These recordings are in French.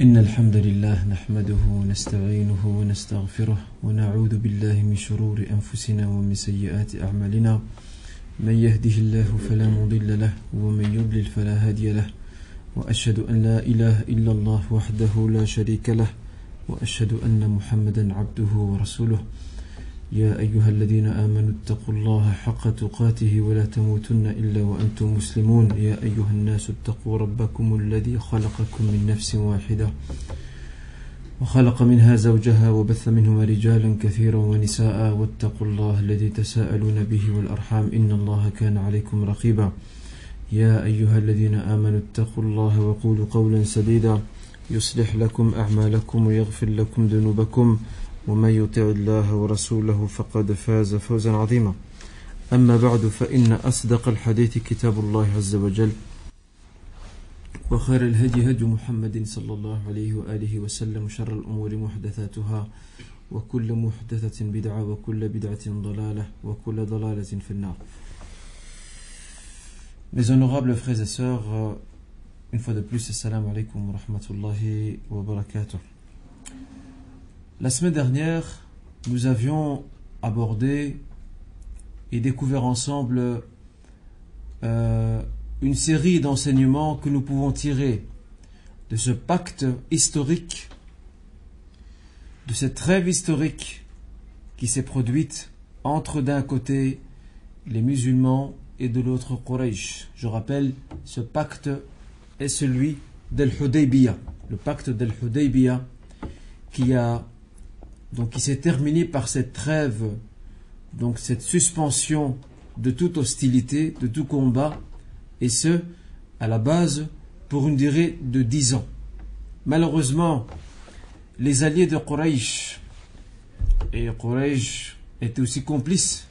إن الحمد لله نحمده ونستعينه ونستغفره ونعوذ بالله من شرور أنفسنا ومن سيئات أعمالنا من يهده الله فلا مضل له ومن يضلل فلا هادي له وأشهد أن لا إله إلا الله وحده لا شريك له وأشهد أن محمدا عبده ورسوله يا أيها الذين آمنوا اتقوا الله حق تقاته ولا تموتن إلا وأنتم مسلمون يا أيها الناس اتقوا ربكم الذي خلقكم من نفس واحدة وخلق منها زوجها وبث منهما رجالا كثيرا ونساء واتقوا الله الذي تساءلون به والأرحام إن الله كان عليكم رقيبا يا أيها الذين آمنوا اتقوا الله وقولوا قولا سديدا يصلح لكم أعمالكم ويغفر لكم ذنوبكم ومن يطع الله ورسوله فقد فاز فوزا عظيما أما بعد فإن أصدق الحديث كتاب الله عز وجل وخير الهدي هدي محمد صلى الله عليه وآله وسلم وشر الأمور محدثاتها وكل محدثة بدعة وكل بدعة ضلالة وكل ضلالة في النار. Mes honorables frères et sœurs, une fois de plus, assalamu alaikum wa rahmatullahi wa barakatuh. La semaine dernière, nous avions abordé et découvert ensemble une série d'enseignements que nous pouvons tirer de ce pacte historique, de cette trêve historique qui s'est produite entre d'un côté les musulmans et de l'autre Quraysh. Je rappelle, ce pacte est celui d'Al-Hudaybiyah, le pacte d'Al-Hudaybiyah qui s'est terminé par cette trêve, donc cette suspension de toute hostilité, de tout combat, et ce, à la base, pour une durée de 10 ans. Malheureusement, les alliés de Quraysh, et Quraysh était aussi complice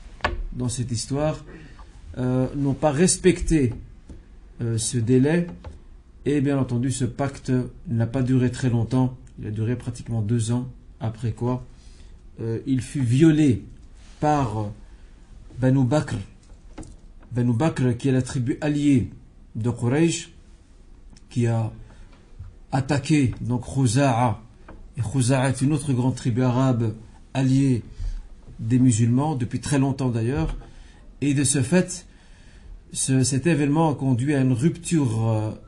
dans cette histoire, n'ont pas respecté ce délai, et bien entendu, ce pacte n'a pas duré très longtemps, il a duré pratiquement 2 ans, après quoi il fut violé par Banu Bakr. Banu Bakr, qui est la tribu alliée de Quraysh, qui a attaqué donc Khuza'a. Et Khuza'a est une autre grande tribu arabe alliée des musulmans depuis très longtemps d'ailleurs. Et de ce fait, cet événement a conduit à une rupture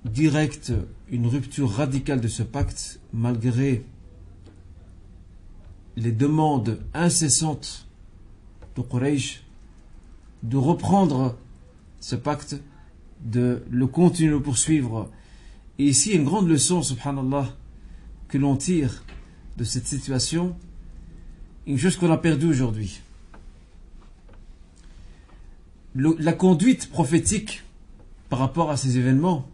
directe, une rupture radicale de ce pacte, malgré les demandes incessantes de Quraysh de reprendre ce pacte, de le continuer, de le poursuivre. Et ici, une grande leçon, subhanallah, que l'on tire de cette situation, une chose qu'on a perdue aujourd'hui. La conduite prophétique par rapport à ces événements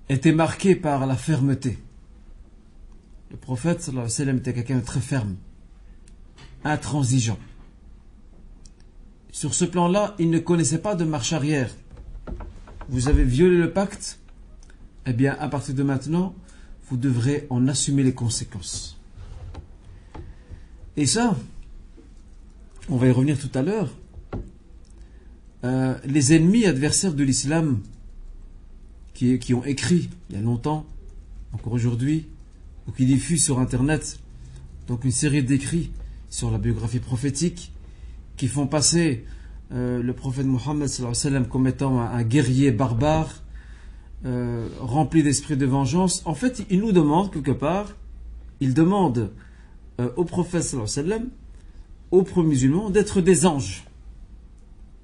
était marquée par la fermeté. Le prophète sallallahu alayhi wa sallam était quelqu'un de très ferme, intransigeant. Sur ce plan-là, il ne connaissait pas de marche arrière. Vous avez violé le pacte, eh bien, à partir de maintenant, vous devrez en assumer les conséquences. Et ça, on va y revenir tout à l'heure, les ennemis adversaires de l'islam qui ont écrit il y a longtemps, encore aujourd'hui, ou qui diffusent sur internet donc une série d'écrits sur la biographie prophétique qui font passer le prophète Mohammed sallallahu alayhi wa sallam comme étant un guerrier barbare rempli d'esprit de vengeance. En fait, il nous demande quelque part, il demande au prophète sallallahu alayhi wa sallam, aux pro-musulmans, d'être des anges,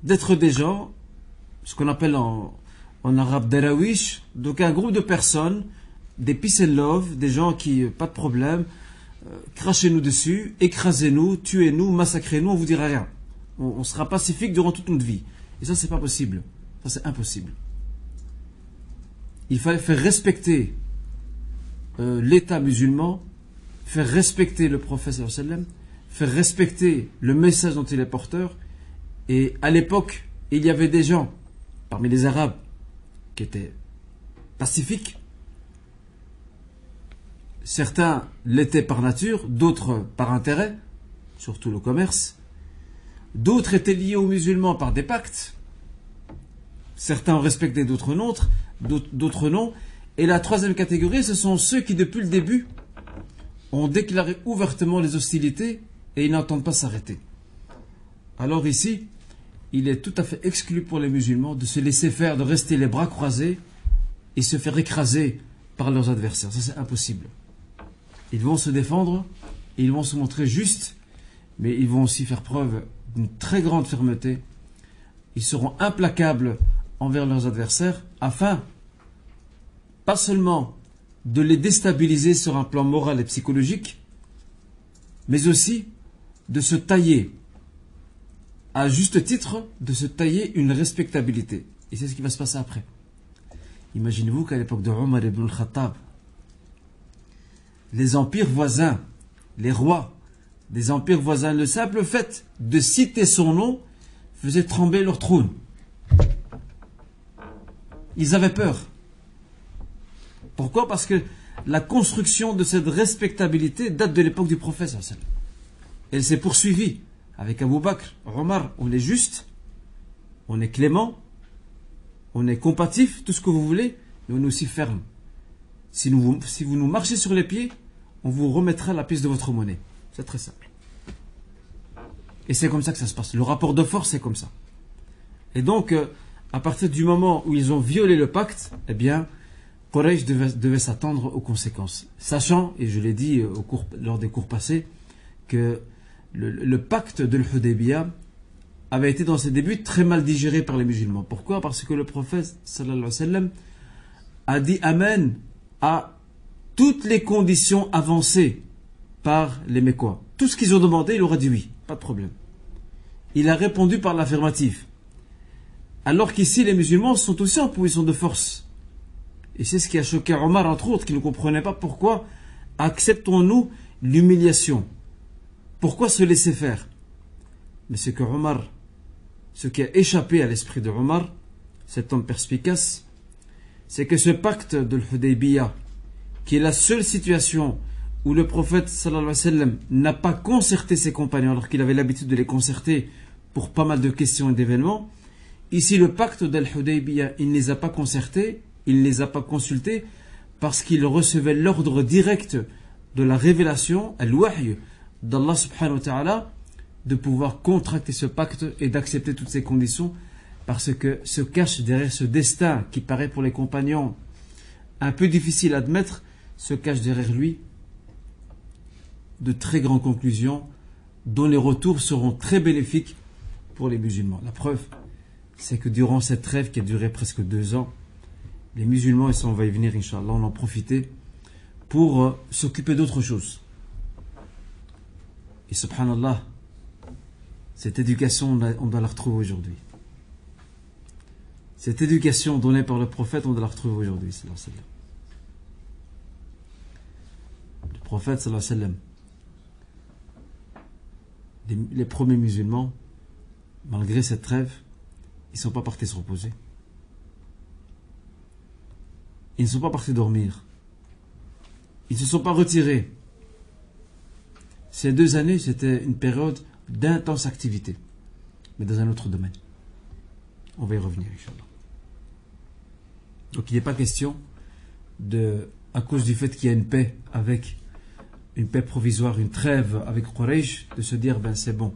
d'être des gens, ce qu'on appelle en arabe darawish, donc un groupe de personnes, des peace and love, des gens qui, pas de problème, crachez-nous dessus, écrasez-nous, tuez-nous, massacrez-nous, on vous dira rien. On sera pacifique durant toute notre vie. Et ça, c'est pas possible. Ça, c'est impossible. Il fallait faire respecter l'État musulman, faire respecter le prophète sallallahu alayhi wa sallam, faire respecter le message dont il est porteur. Et à l'époque, il y avait des gens, parmi les Arabes, qui étaient pacifiques. Certains l'étaient par nature, d'autres par intérêt, surtout le commerce. D'autres étaient liés aux musulmans par des pactes. Certains ont respecté d'autres non. Et la troisième catégorie, ce sont ceux qui, depuis le début, ont déclaré ouvertement les hostilités et ils n'entendent pas s'arrêter. Alors ici, il est tout à fait exclu pour les musulmans de se laisser faire, de rester les bras croisés et se faire écraser par leurs adversaires. Ça, c'est impossible. Ils vont se défendre, ils vont se montrer justes, mais ils vont aussi faire preuve d'une très grande fermeté. Ils seront implacables envers leurs adversaires afin, pas seulement de les déstabiliser sur un plan moral et psychologique, mais aussi de se tailler, à juste titre, de se tailler une respectabilité. Et c'est ce qui va se passer après. Imaginez-vous qu'à l'époque de Omar ibn al-Khattab, les empires voisins, les rois des empires voisins, le simple fait de citer son nom faisait trembler leur trône. Ils avaient peur. Pourquoi? Parce que la construction de cette respectabilité date de l'époque du prophète. Elle s'est poursuivie avec Abu Bakr, Omar. On est juste, on est clément, on est compatif, tout ce que vous voulez, mais on est aussi ferme. Si vous nous marchez sur les pieds, on vous remettra la pièce de votre monnaie. C'est très simple. Et c'est comme ça que ça se passe. Le rapport de force, c'est comme ça. Et donc, à partir du moment où ils ont violé le pacte, eh bien, Quraysh devait s'attendre aux conséquences. Sachant, et je l'ai dit lors des cours passés, que le pacte de l'Hudaybiyah avait été dans ses débuts très mal digéré par les musulmans. Pourquoi? Parce que le prophète sallallahu alayhi wa sallam a dit Amen à toutes les conditions avancées par les Mécois. Tout ce qu'ils ont demandé, il aura dit oui, pas de problème. Il a répondu par l'affirmative. Alors qu'ici, les musulmans sont aussi en position de force. Et c'est ce qui a choqué Omar, entre autres, qui ne comprenait pas pourquoi acceptons-nous l'humiliation. Pourquoi se laisser faire? Mais c'est que Omar, ce qui a échappé à l'esprit de Omar, cet homme perspicace, c'est que ce pacte de l'Hudaybiyah, qui est la seule situation où le prophète sallallahu alayhi wa sallam n'a pas concerté ses compagnons, alors qu'il avait l'habitude de les concerter pour pas mal de questions et d'événements, ici le pacte de l'Hudaybiyah, il ne les a pas concertés, il ne les a pas consultés, parce qu'il recevait l'ordre direct de la révélation, al-wahy, d'Allah subhanahu wa ta'ala, de pouvoir contracter ce pacte et d'accepter toutes ces conditions, parce que se cache derrière ce destin qui paraît pour les compagnons un peu difficile à admettre, se cache derrière lui de très grandes conclusions dont les retours seront très bénéfiques pour les musulmans. La preuve, c'est que durant cette trêve qui a duré presque 2 ans, les musulmans, et ça on va y venir Inch'Allah, on en profiter pour s'occuper d'autre chose. Et subhanallah, cette éducation, on doit la retrouver aujourd'hui. Cette éducation donnée par le prophète, on doit la retrouver aujourd'hui. Le prophète, sallallahu alayhi wa sallam, les premiers musulmans, malgré cette trêve, ils ne sont pas partis se reposer. Ils ne sont pas partis dormir. Ils ne se sont pas retirés. Ces 2 années, c'était une période d'intense activité, mais dans un autre domaine. On va y revenir, Inch'Allah. Donc il n'est pas question à cause du fait qu'il y a une paix provisoire, une trêve avec Quraysh, de se dire ben c'est bon,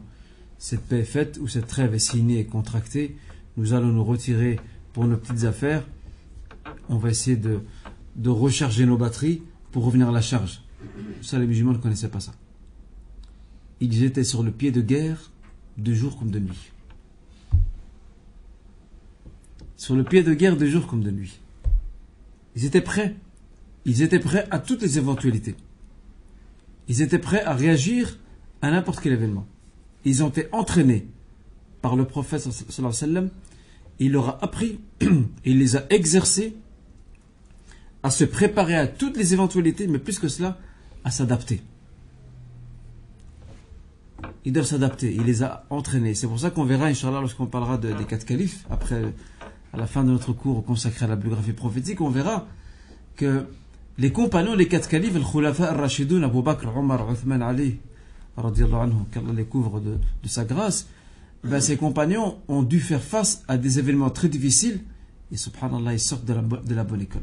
cette paix est faite ou cette trêve est signée et contractée, nous allons nous retirer pour nos petites affaires, on va essayer de recharger nos batteries pour revenir à la charge. Ça, les musulmans ne connaissaient pas ça. Ils étaient sur le pied de guerre de jour comme de nuit. Sur le pied de guerre de jour comme de nuit. Ils étaient prêts. Ils étaient prêts à toutes les éventualités. Ils étaient prêts à réagir à n'importe quel événement. Ils ont été entraînés par le prophète sallallahu alayhi wa sallam. Il leur a appris et il les a exercés à se préparer à toutes les éventualités, mais plus que cela, à s'adapter. Ils doivent s'adapter. Il les a entraînés. C'est pour ça qu'on verra, Inch'Allah, lorsqu'on parlera des 4 califes, après, à la fin de notre cours consacré à la biographie prophétique, on verra que les compagnons, les 4 califes, le Khulafa al-Rashidoun, Abu Bakr, Omar, Uthman, Ali, radiyallahu anhu, qu'Allah les couvre de sa grâce, ben, ces compagnons ont dû faire face à des événements très difficiles, et subhanallah, ils sortent de la bonne école.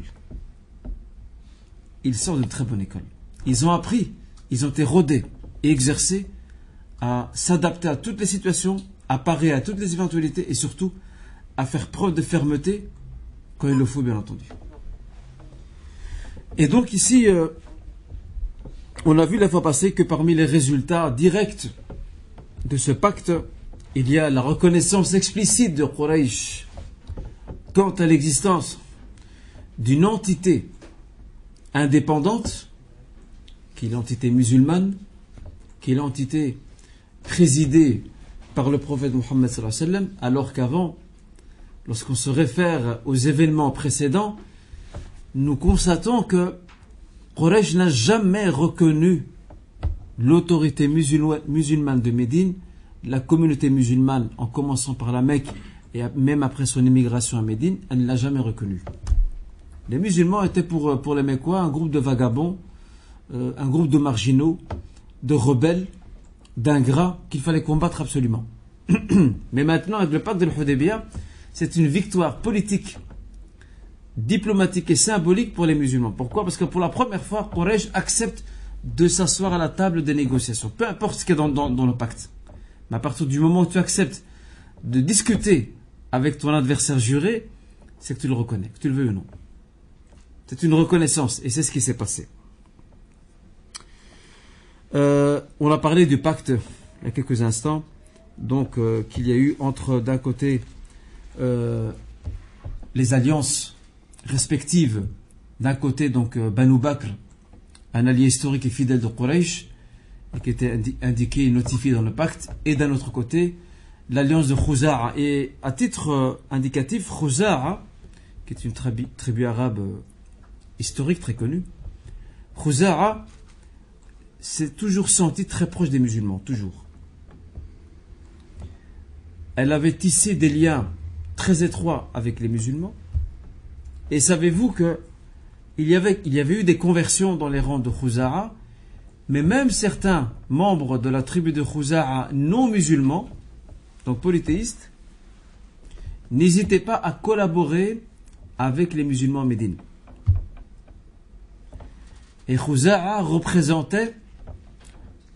ils sortent de très bonne école. Ils ont appris, ils ont été rodés et exercés à s'adapter à toutes les situations, à parer à toutes les éventualités et surtout à faire preuve de fermeté quand il le faut, bien entendu. Et donc ici, on a vu la fois passée que parmi les résultats directs de ce pacte, il y a la reconnaissance explicite de Quraysh quant à l'existence d'une entité indépendante, qui est l'entité musulmane, qui est l'entité présidée par le prophète Mohammed sallallahu alayhi wa sallam, alors qu'avant, lorsqu'on se réfère aux événements précédents, nous constatons que Quraysh n'a jamais reconnu l'autorité musulmane de Médine, la communauté musulmane, en commençant par la Mecque et même après son immigration à Médine, elle ne l'a jamais reconnue. Les musulmans étaient pour les Mecquois un groupe de vagabonds, un groupe de marginaux, de rebelles, d'ingrats qu'il fallait combattre absolument. Mais maintenant, avec le pacte de l'Hudaybiyah, c'est une victoire politique, diplomatique et symbolique pour les musulmans. Pourquoi? Parce que pour la première fois, Quraysh accepte de s'asseoir à la table des négociations, peu importe ce qu'il y a dans le pacte. Mais à partir du moment où tu acceptes de discuter avec ton adversaire juré, c'est que tu le reconnais, que tu le veux ou non. C'est une reconnaissance, et c'est ce qui s'est passé. On a parlé du pacte il y a quelques instants, donc qu'il y a eu entre d'un côté les alliances respectives, d'un côté donc Banu Bakr, un allié historique et fidèle de Quraysh, et qui était indiqué et notifié dans le pacte, et d'un autre côté l'alliance de Khuza'a. Et à titre indicatif, Khuza'a, qui est une tribu arabe historique très connue, Khuza'a s'est toujours sentie très proche des musulmans, toujours. Elle avait tissé des liens très étroits avec les musulmans. Et savez-vous que il y avait eu des conversions dans les rangs de Khuza'a, mais même certains membres de la tribu de Khuza'a non musulmans, donc polythéistes, n'hésitaient pas à collaborer avec les musulmans en Médine. Et Khuza'a représentait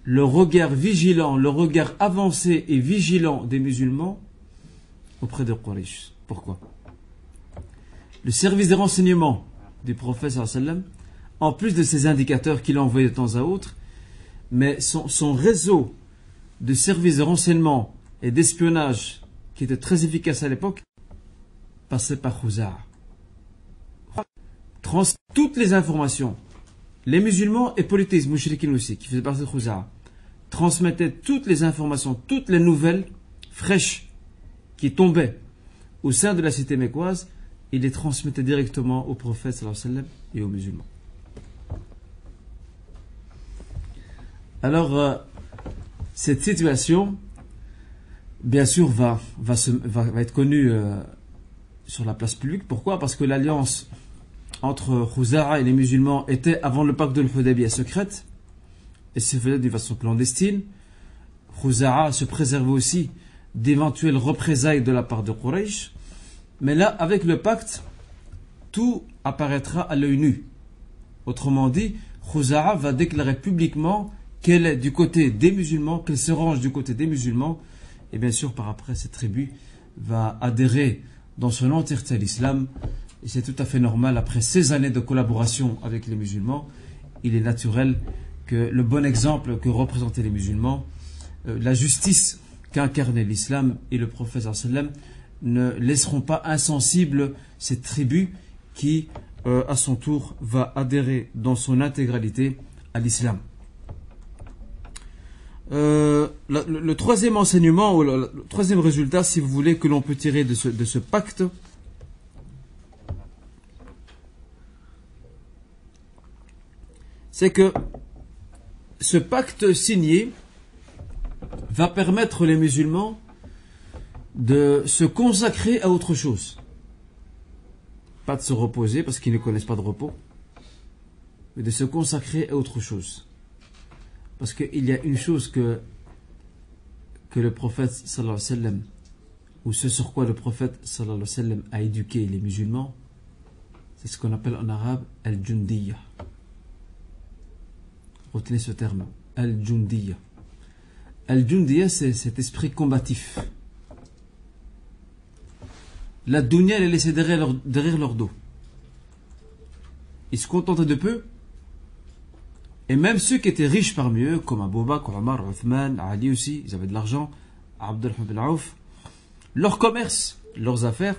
le regard vigilant, le regard avancé et vigilant des musulmans auprès de Quraysh. Pourquoi? Le service de renseignement du prophète sallallahu alayhi wa sallam, en plus de ses indicateurs qu'il envoyait de temps à autre, mais son réseau de services de renseignement et d'espionnage qui était très efficace à l'époque, passait par Khuza'a. Toutes les informations, les musulmans et polythéistes, mouchriquins aussi, qui faisaient partie de Khuza'a, transmettaient toutes les informations, toutes les nouvelles fraîches qui tombaient au sein de la cité mécoise, ils les transmettaient directement au prophète sallallahu alayhi wa sallam et aux musulmans. Alors, cette situation, bien sûr, va être connue sur la place publique. Pourquoi? Parce que l'alliance entre Khuza'a et les musulmans était, avant le pacte de l'Hudaybiyah, secrète et se faisait d'une façon clandestine. Khuza'a se préservait aussi d'éventuelles représailles de la part de Quraysh. Mais là, avec le pacte, tout apparaîtra à l'œil nu. Autrement dit, Khuza'a va déclarer publiquement qu'elle est du côté des musulmans, qu'elle se range du côté des musulmans. Et bien sûr, par après, cette tribu va adhérer dans son entièreté à l'islam. Et c'est tout à fait normal, après 16 années de collaboration avec les musulmans, il est naturel que le bon exemple que représentaient les musulmans, la justice qu'incarnait l'islam et le prophète sallallahu alayhi wa sallam, ne laisseront pas insensible cette tribu qui, à son tour, va adhérer dans son intégralité à l'islam. Le troisième enseignement, ou le troisième résultat, si vous voulez, que l'on peut tirer de ce pacte, c'est que ce pacte signé va permettre les musulmans de se consacrer à autre chose. Pas de se reposer, parce qu'ils ne connaissent pas de repos, mais de se consacrer à autre chose. Parce qu'il y a une chose que le prophète sallallahu alayhi wa sallam, ou ce sur quoi le prophète sallallahu alayhi wa sallam a éduqué les musulmans, c'est ce qu'on appelle en arabe al-jundiyya. Retenez ce terme. Al-Jundiya. Al-Jundiya, c'est cet esprit combatif. La dunya, elle est laissée derrière leur dos. Ils se contentaient de peu. Et même ceux qui étaient riches parmi eux, comme Abu Bakr, Omar, Uthman, Ali aussi, ils avaient de l'argent, Abdullah ibn Auf, leur commerce, leurs affaires,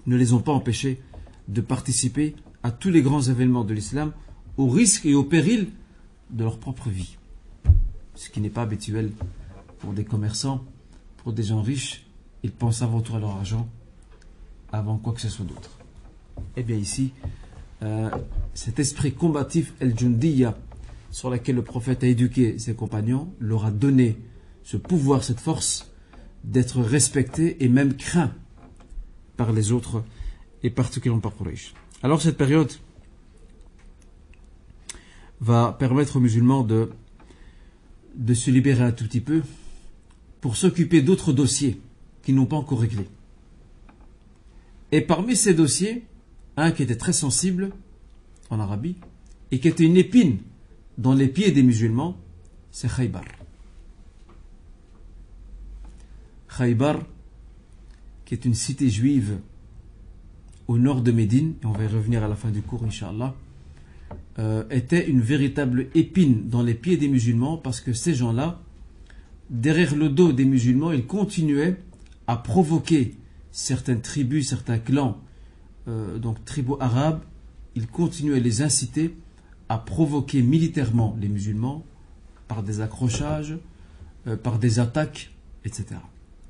ne les ont pas empêchés de participer à tous les grands événements de l'islam, au risque et au péril de leur propre vie. Ce qui n'est pas habituel pour des commerçants, pour des gens riches. Ils pensent avant tout à leur argent, avant quoi que ce soit d'autre. Et bien ici, cet esprit combatif, El-Jundiya, sur laquelle le prophète a éduqué ses compagnons, leur a donné ce pouvoir, cette force d'être respectés et même craints par les autres, et particulièrement par Quraysh. Alors cette période va permettre aux musulmans de se libérer un tout petit peu pour s'occuper d'autres dossiers qui n'ont pas encore réglés. Et parmi ces dossiers, un qui était très sensible en Arabie et qui était une épine dans les pieds des musulmans, c'est Khaybar. Khaybar, qui est une cité juive au nord de Médine, et on va y revenir à la fin du cours, Inch'Allah, était une véritable épine dans les pieds des musulmans, parce que ces gens-là, derrière le dos des musulmans, ils continuaient à provoquer certaines tribus, certains clans, donc tribus arabes, ils continuaient à les inciter à provoquer militairement les musulmans par des accrochages, par des attaques, etc.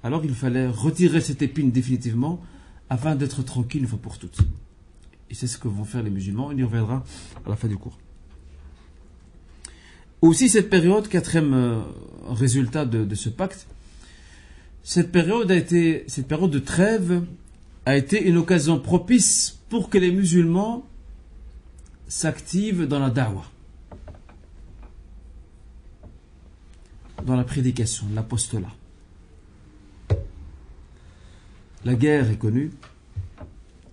Alors il fallait retirer cette épine définitivement afin d'être tranquille une fois pour toutes. Et c'est ce que vont faire les musulmans. On y reviendra à la fin du cours. Aussi cette période, quatrième résultat de ce pacte, cette période de trêve a été une occasion propice pour que les musulmans s'activent dans la da'wah, dans la prédication, l'apostolat. La guerre est connue.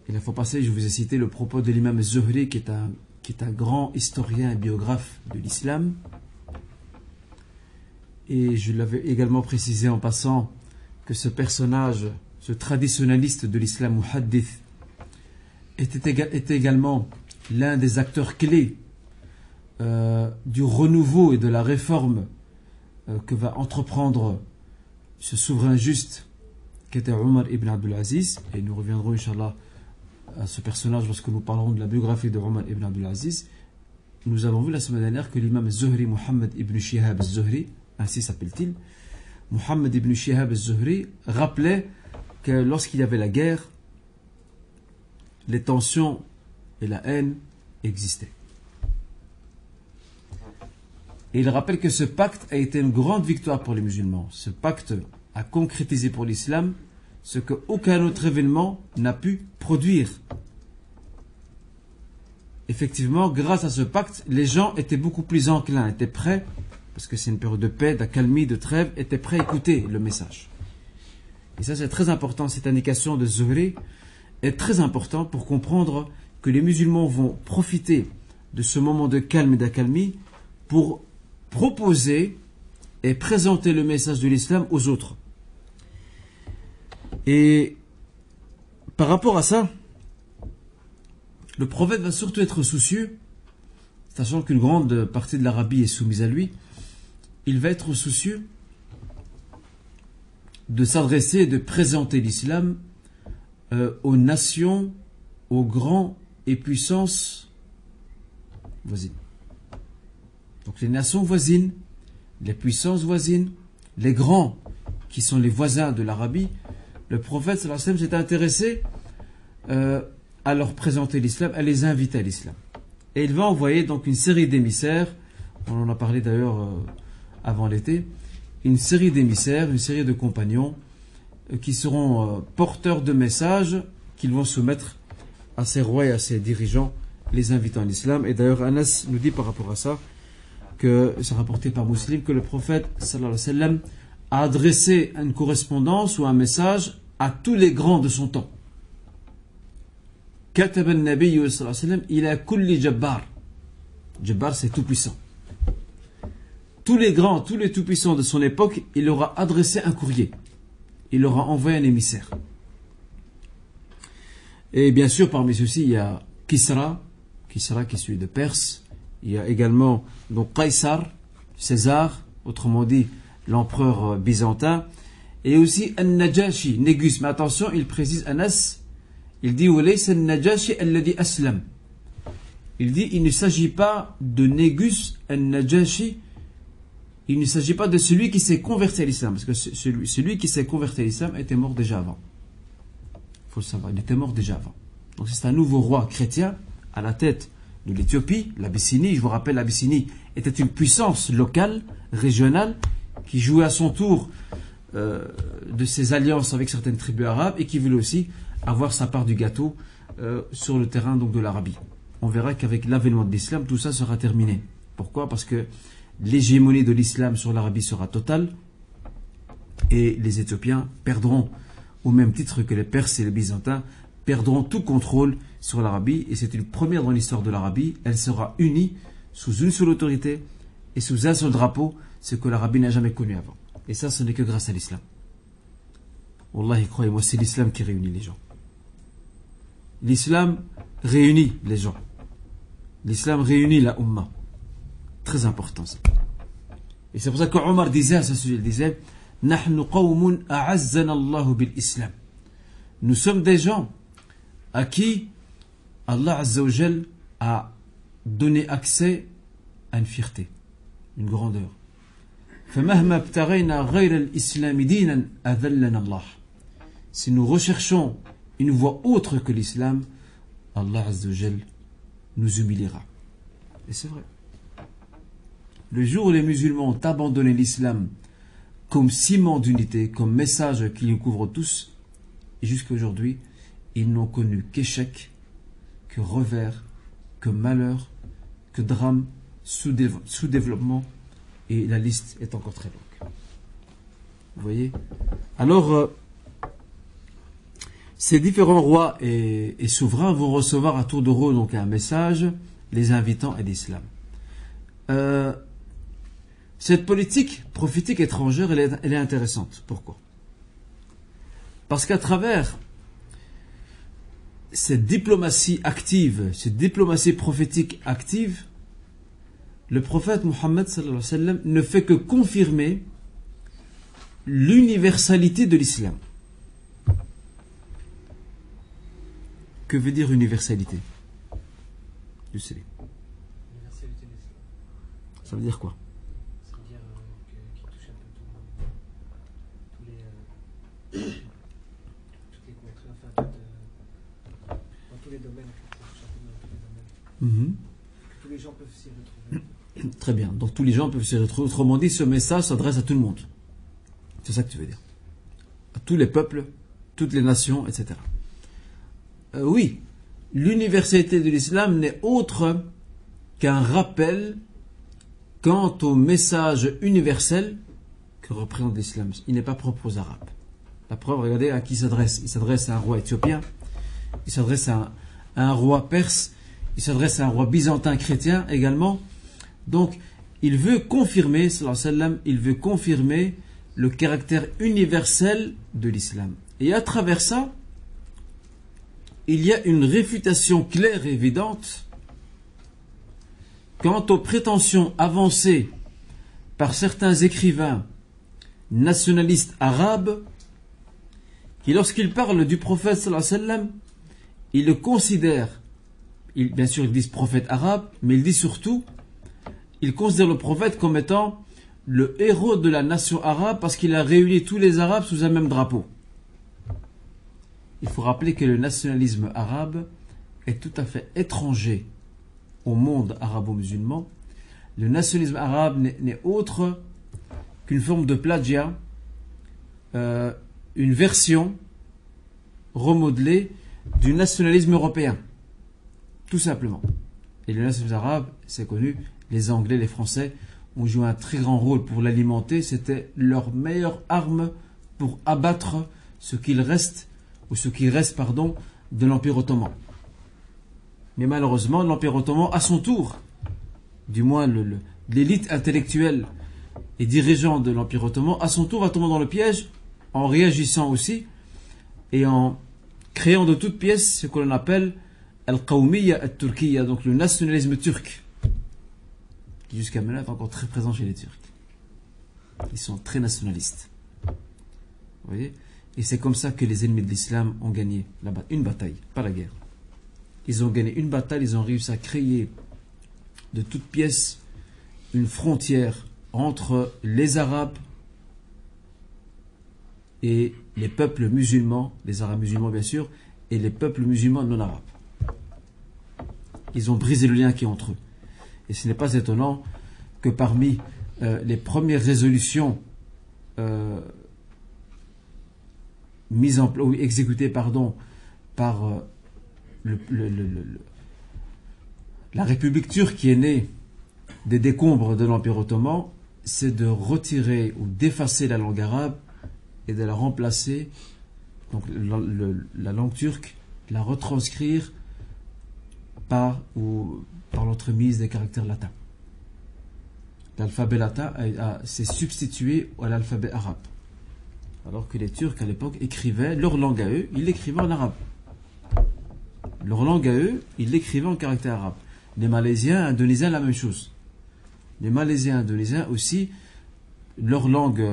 Et la fois passée, je vous ai cité le propos de l'imam Zuhri, qui est un grand historien et biographe de l'islam. Et je l'avais également précisé en passant que ce personnage, ce traditionnaliste de l'islam muhaddith, était également l'un des acteurs clés du renouveau et de la réforme que va entreprendre ce souverain juste qu'était Omar ibn Abdul Aziz. Et nous reviendrons, Inch'Allah, à ce personnage lorsque nous parlerons de la biographie de Omar ibn Abdul Aziz. Nous avons vu la semaine dernière que l'imam Zuhri, Muhammad ibn Shihab al-Zuhri, ainsi s'appelle-t-il, Muhammad ibn Shihab al-Zuhri, rappelait que lorsqu'il y avait la guerre, les tensions et la haine existaient. Et il rappelle que ce pacte a été une grande victoire pour les musulmans. Ce pacte a concrétisé pour l'islam ce qu'aucun autre événement n'a pu produire. Effectivement, grâce à ce pacte, les gens étaient beaucoup plus enclins, étaient prêts, parce que c'est une période de paix, d'accalmie, de trêve, étaient prêts à écouter le message. Et ça, c'est très important. Cette indication de Zuhri est très importante pour comprendre que les musulmans vont profiter de ce moment de calme et d'accalmie pour proposer et présenter le message de l'islam aux autres. Et par rapport à ça, le prophète va surtout être soucieux, sachant qu'une grande partie de l'Arabie est soumise à lui, il va être soucieux de s'adresser et de présenter l'islam aux nations, aux grands et puissances voisines. Donc les nations voisines, les puissances voisines, les grands qui sont les voisins de l'Arabie, le prophète sallallahu alayhi wa sallam s'est intéressé à leur présenter l'islam, à les inviter à l'islam. Et il va envoyer donc une série d'émissaires, on en a parlé d'ailleurs avant l'été, une série d'émissaires, une série de compagnons qui seront porteurs de messages qu'ils vont soumettre à ces rois et à ces dirigeants, les invitant à l'islam. Et d'ailleurs Anas nous dit par rapport à ça, que c'est rapporté par Muslim, que le prophète sallallahu alayhi wa sallam a adressé une correspondance ou un message à tous les grands de son temps. Kataba an-nabiy sallallahu alayhi wa sallam ila kulli jabbar. Jabbar, c'est tout puissant. tous les grands, tous les tout-puissants de son époque, il leur a adressé un courrier. Il leur a envoyé un émissaire. Et bien sûr, parmi ceux-ci, il y a Kisra qui est celui de Perse. Il y a également donc Qaysar, César, autrement dit l'empereur byzantin. Et aussi An-Najashi, Négus. Mais attention, il précise Anas, il dit An-Najashi alladhi aslam. Il dit il ne s'agit pas de Négus An-Najashi, il ne s'agit pas de celui qui s'est converti à l'islam, parce que celui qui s'est converti à l'islam était mort déjà avant. Il faut le savoir, il était mort déjà avant. Donc c'est un nouveau roi chrétien à la tête de l'Éthiopie, l'Abyssinie. Je vous rappelle, l'Abyssinie était une puissance locale, régionale, qui jouait à son tour de ses alliances avec certaines tribus arabes et qui voulait aussi avoir sa part du gâteau sur le terrain donc, de l'Arabie. On verra qu'avec l'avènement de l'islam, tout ça sera terminé. Pourquoi? Parce que l'hégémonie de l'islam sur l'Arabie sera totale et les Éthiopiens perdront, au même titre que les Perses et les Byzantins, perdront tout contrôle sur l'Arabie. Et c'est une première dans l'histoire de l'Arabie. Elle sera unie sous une seule autorité et sous un seul drapeau, ce que l'Arabie n'a jamais connu avant. Et ça, ce n'est que grâce à l'islam. Wallahi, croyez-moi, c'est l'islam qui réunit les gens. L'islam réunit les gens. L'islam réunit la Ummah. Très important ça. Et c'est pour ça que Omar disait à ce sujet, il disait Nahnu qawmun a'azzana Allahu bil Islam. Nous sommes des gens à qui Allah Azza wa Jal a donné accès à une fierté, une grandeur. فمهما ابتغينا غير الإسلام دينا أذلنا الله. Si nous recherchons une voie autre que l'islam, Allah Azza wa Jal nous humiliera. Et c'est vrai. Le jour où les musulmans ont abandonné l'islam comme ciment d'unité, comme message qui nous couvre tous, et jusqu'à aujourd'hui, ils n'ont connu qu'échec, que revers, que malheur, que drame, sous-développement, et la liste est encore très longue. Vous voyez? Alors, ces différents rois et souverains vont recevoir à tour de rôle donc un message les invitant à l'islam. Cette politique prophétique étrangère, elle est intéressante. Pourquoi? Parce qu'à travers cette diplomatie active, cette diplomatie prophétique active, le prophète Mohammed sallallahu alayhi wa sallam ne fait que confirmer l'universalité de l'islam. Que veut dire universalité? Je sais. L'universalité de l'islam. Ça veut dire quoi? Ça veut dire qu'il touche un peu toutes les contrées, enfin, dans tous les domaines. Ça touche un peu dans tous les domaines. Que tous les gens peuvent s'y retrouver. Très bien. Donc tous les gens peuvent s'y retrouver. Autrement dit, ce message s'adresse à tout le monde. C'est ça que tu veux dire. À tous les peuples, toutes les nations, etc. Oui, l'universalité de l'islam n'est autre qu'un rappel quant au message universel que représente l'islam. Il n'est pas propre aux Arabes. La preuve, regardez à qui il s'adresse. Il s'adresse à un roi éthiopien, il s'adresse à un roi perse, il s'adresse à un roi byzantin chrétien également. Donc, il veut confirmer, sallallahu alayhi wa sallam, il veut confirmer le caractère universel de l'islam. Et à travers ça, il y a une réfutation claire et évidente quant aux prétentions avancées par certains écrivains nationalistes arabes qui, lorsqu'ils parlent du prophète sallallahu alayhi wa sallam, ils le considèrent, bien sûr ils disent prophète arabe, mais ils disent surtout, ils considèrent le prophète comme étant le héros de la nation arabe parce qu'il a réuni tous les arabes sous un même drapeau. Il faut rappeler que le nationalisme arabe est tout à fait étranger au monde arabo-musulman. Le nationalisme arabe n'est autre qu'une forme de plagiat, une version remodelée du nationalisme européen. Tout simplement. Et le nationalisme arabe, c'est connu, les Anglais, les Français ont joué un très grand rôle pour l'alimenter. C'était leur meilleure arme pour abattre ce qu'il reste de l'Empire ottoman. Mais malheureusement, l'Empire ottoman, à son tour, du moins l'élite intellectuelle et dirigeant de l'Empire ottoman, à son tour va tomber dans le piège en réagissant aussi et en créant de toutes pièces ce que l'on appelle Al-Qawmiya al-Turkiya, donc le nationalisme turc, qui jusqu'à maintenant est encore très présent chez les Turcs. Ils sont très nationalistes. Vous voyez? Et c'est comme ça que les ennemis de l'islam ont gagné une bataille, pas la guerre. Ils ont gagné une bataille, ils ont réussi à créer de toutes pièces une frontière entre les Arabes et les peuples musulmans, les Arabes musulmans bien sûr, et les peuples musulmans non arabes. Ils ont brisé le lien qui est entre eux. Et ce n'est pas étonnant que parmi les premières résolutions exécutées par la République turque qui est née des décombres de l'Empire ottoman, c'est de retirer ou d'effacer la langue arabe et de la remplacer, donc la langue turque, la retranscrire par l'entremise des caractères latins. L'alphabet latin s'est substitué à l'alphabet arabe. Alors que les Turcs à l'époque écrivaient leur langue à eux, ils l'écrivaient en arabe. Leur langue à eux, ils l'écrivaient en caractère arabe. Les Malaisiens, Indonésiens, la même chose. Les Malaisiens, Indonésiens aussi, leur langue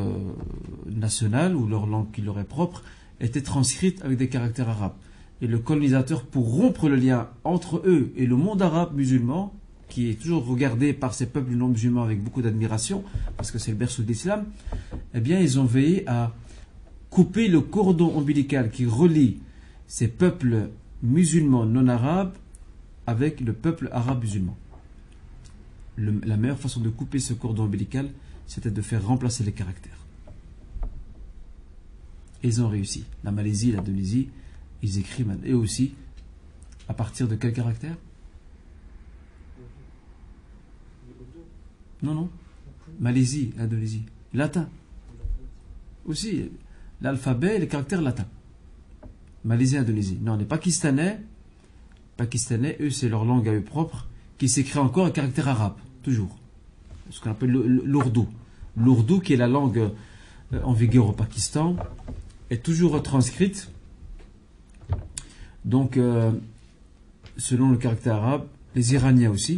nationale ou leur langue qui leur est propre était transcrite avec des caractères arabes. Et le colonisateur, pour rompre le lien entre eux et le monde arabe musulman, qui est toujours regardé par ces peuples non musulmans avec beaucoup d'admiration, parce que c'est le berceau de l'islam, eh bien ils ont veillé à couper le cordon ombilical qui relie ces peuples musulmans non arabes avec le peuple arabe musulman. La meilleure façon de couper ce cordon ombilical, c'était de faire remplacer les caractères. Et ils ont réussi. La Malaisie, l'Indonésie, ils écrivent eux aussi à partir de quel caractère? Non. Malaisie, Indonésie. Latin. Aussi, l'alphabet et les caractères latins. Malaisie, Indonésie. Non, les Pakistanais, eux, c'est leur langue à eux propre, qui s'écrit encore en caractère arabe, toujours. Ce qu'on appelle l'ourdou. L'ourdou, qui est la langue en vigueur au Pakistan, est toujours retranscrite. Donc, selon le caractère arabe, les Iraniens aussi,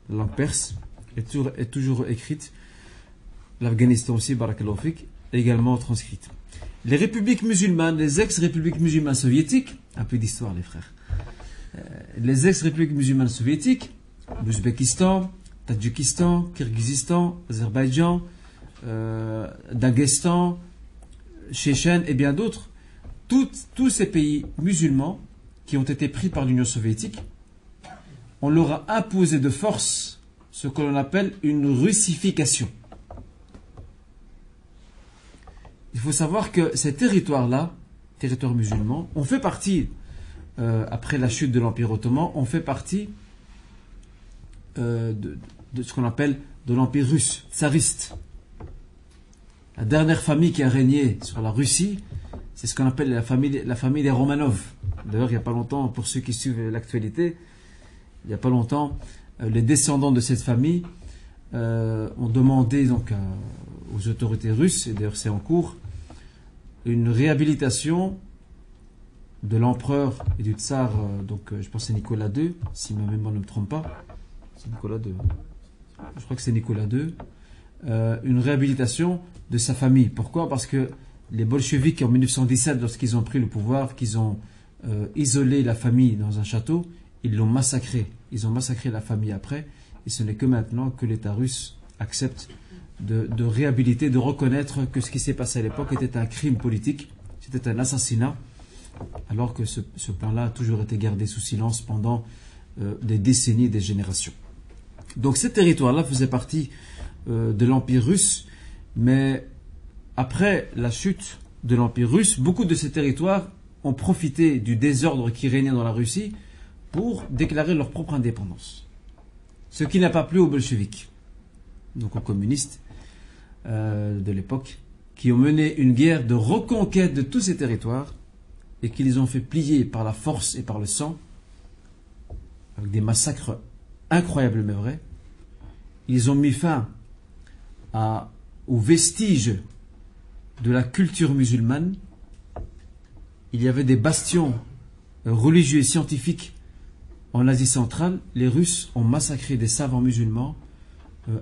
la langue perse, est toujours écrite. L'Afghanistan aussi, barakallahu fik, également transcrite. Les républiques musulmanes, les ex-républiques musulmanes soviétiques, un peu d'histoire les frères, les ex-républiques musulmanes soviétiques, l'Ouzbékistan, Tadjikistan, Kirghizistan, Azerbaïdjan, Daghestan, Tchétchène et bien d'autres, tous ces pays musulmans qui ont été pris par l'Union soviétique, on leur a imposé de force ce que l'on appelle une russification. Il faut savoir que ces territoires-là, territoires musulmans, ont fait partie, après la chute de l'Empire ottoman, ont fait partie de ce qu'on appelle de l'Empire russe, tsariste. La dernière famille qui a régné sur la Russie, c'est ce qu'on appelle la famille des Romanov. D'ailleurs, il n'y a pas longtemps, pour ceux qui suivent l'actualité, il n'y a pas longtemps, les descendants de cette famille ont demandé donc aux autorités russes, et d'ailleurs c'est en cours, une réhabilitation de l'empereur et du tsar, donc je pense que c'est Nicolas II, si ma mémoire ne me trompe pas. C'est Nicolas II. Je crois que c'est Nicolas II. Une réhabilitation de sa famille. Pourquoi? Parce que les bolcheviks en 1917, lorsqu'ils ont pris le pouvoir, qu'ils ont isolé la famille dans un château, ils l'ont massacré. Ils ont massacré la famille après. Et ce n'est que maintenant que l'État russe accepte de réhabiliter, de reconnaître que ce qui s'est passé à l'époque était un crime politique, c'était un assassinat, alors que ce plan-là a toujours été gardé sous silence pendant des décennies et des générations. Donc ces territoires-là faisaient partie de l'Empire russe, mais après la chute de l'Empire russe, beaucoup de ces territoires ont profité du désordre qui régnait dans la Russie pour déclarer leur propre indépendance. Ce qui n'a pas plu aux bolcheviks, donc aux communistes de l'époque, qui ont mené une guerre de reconquête de tous ces territoires et qui les ont fait plier par la force et par le sang, avec des massacres incroyables mais vrais. Ils ont mis fin aux vestiges de la culture musulmane, il y avait des bastions religieux et scientifiques en Asie centrale. Les Russes ont massacré des savants musulmans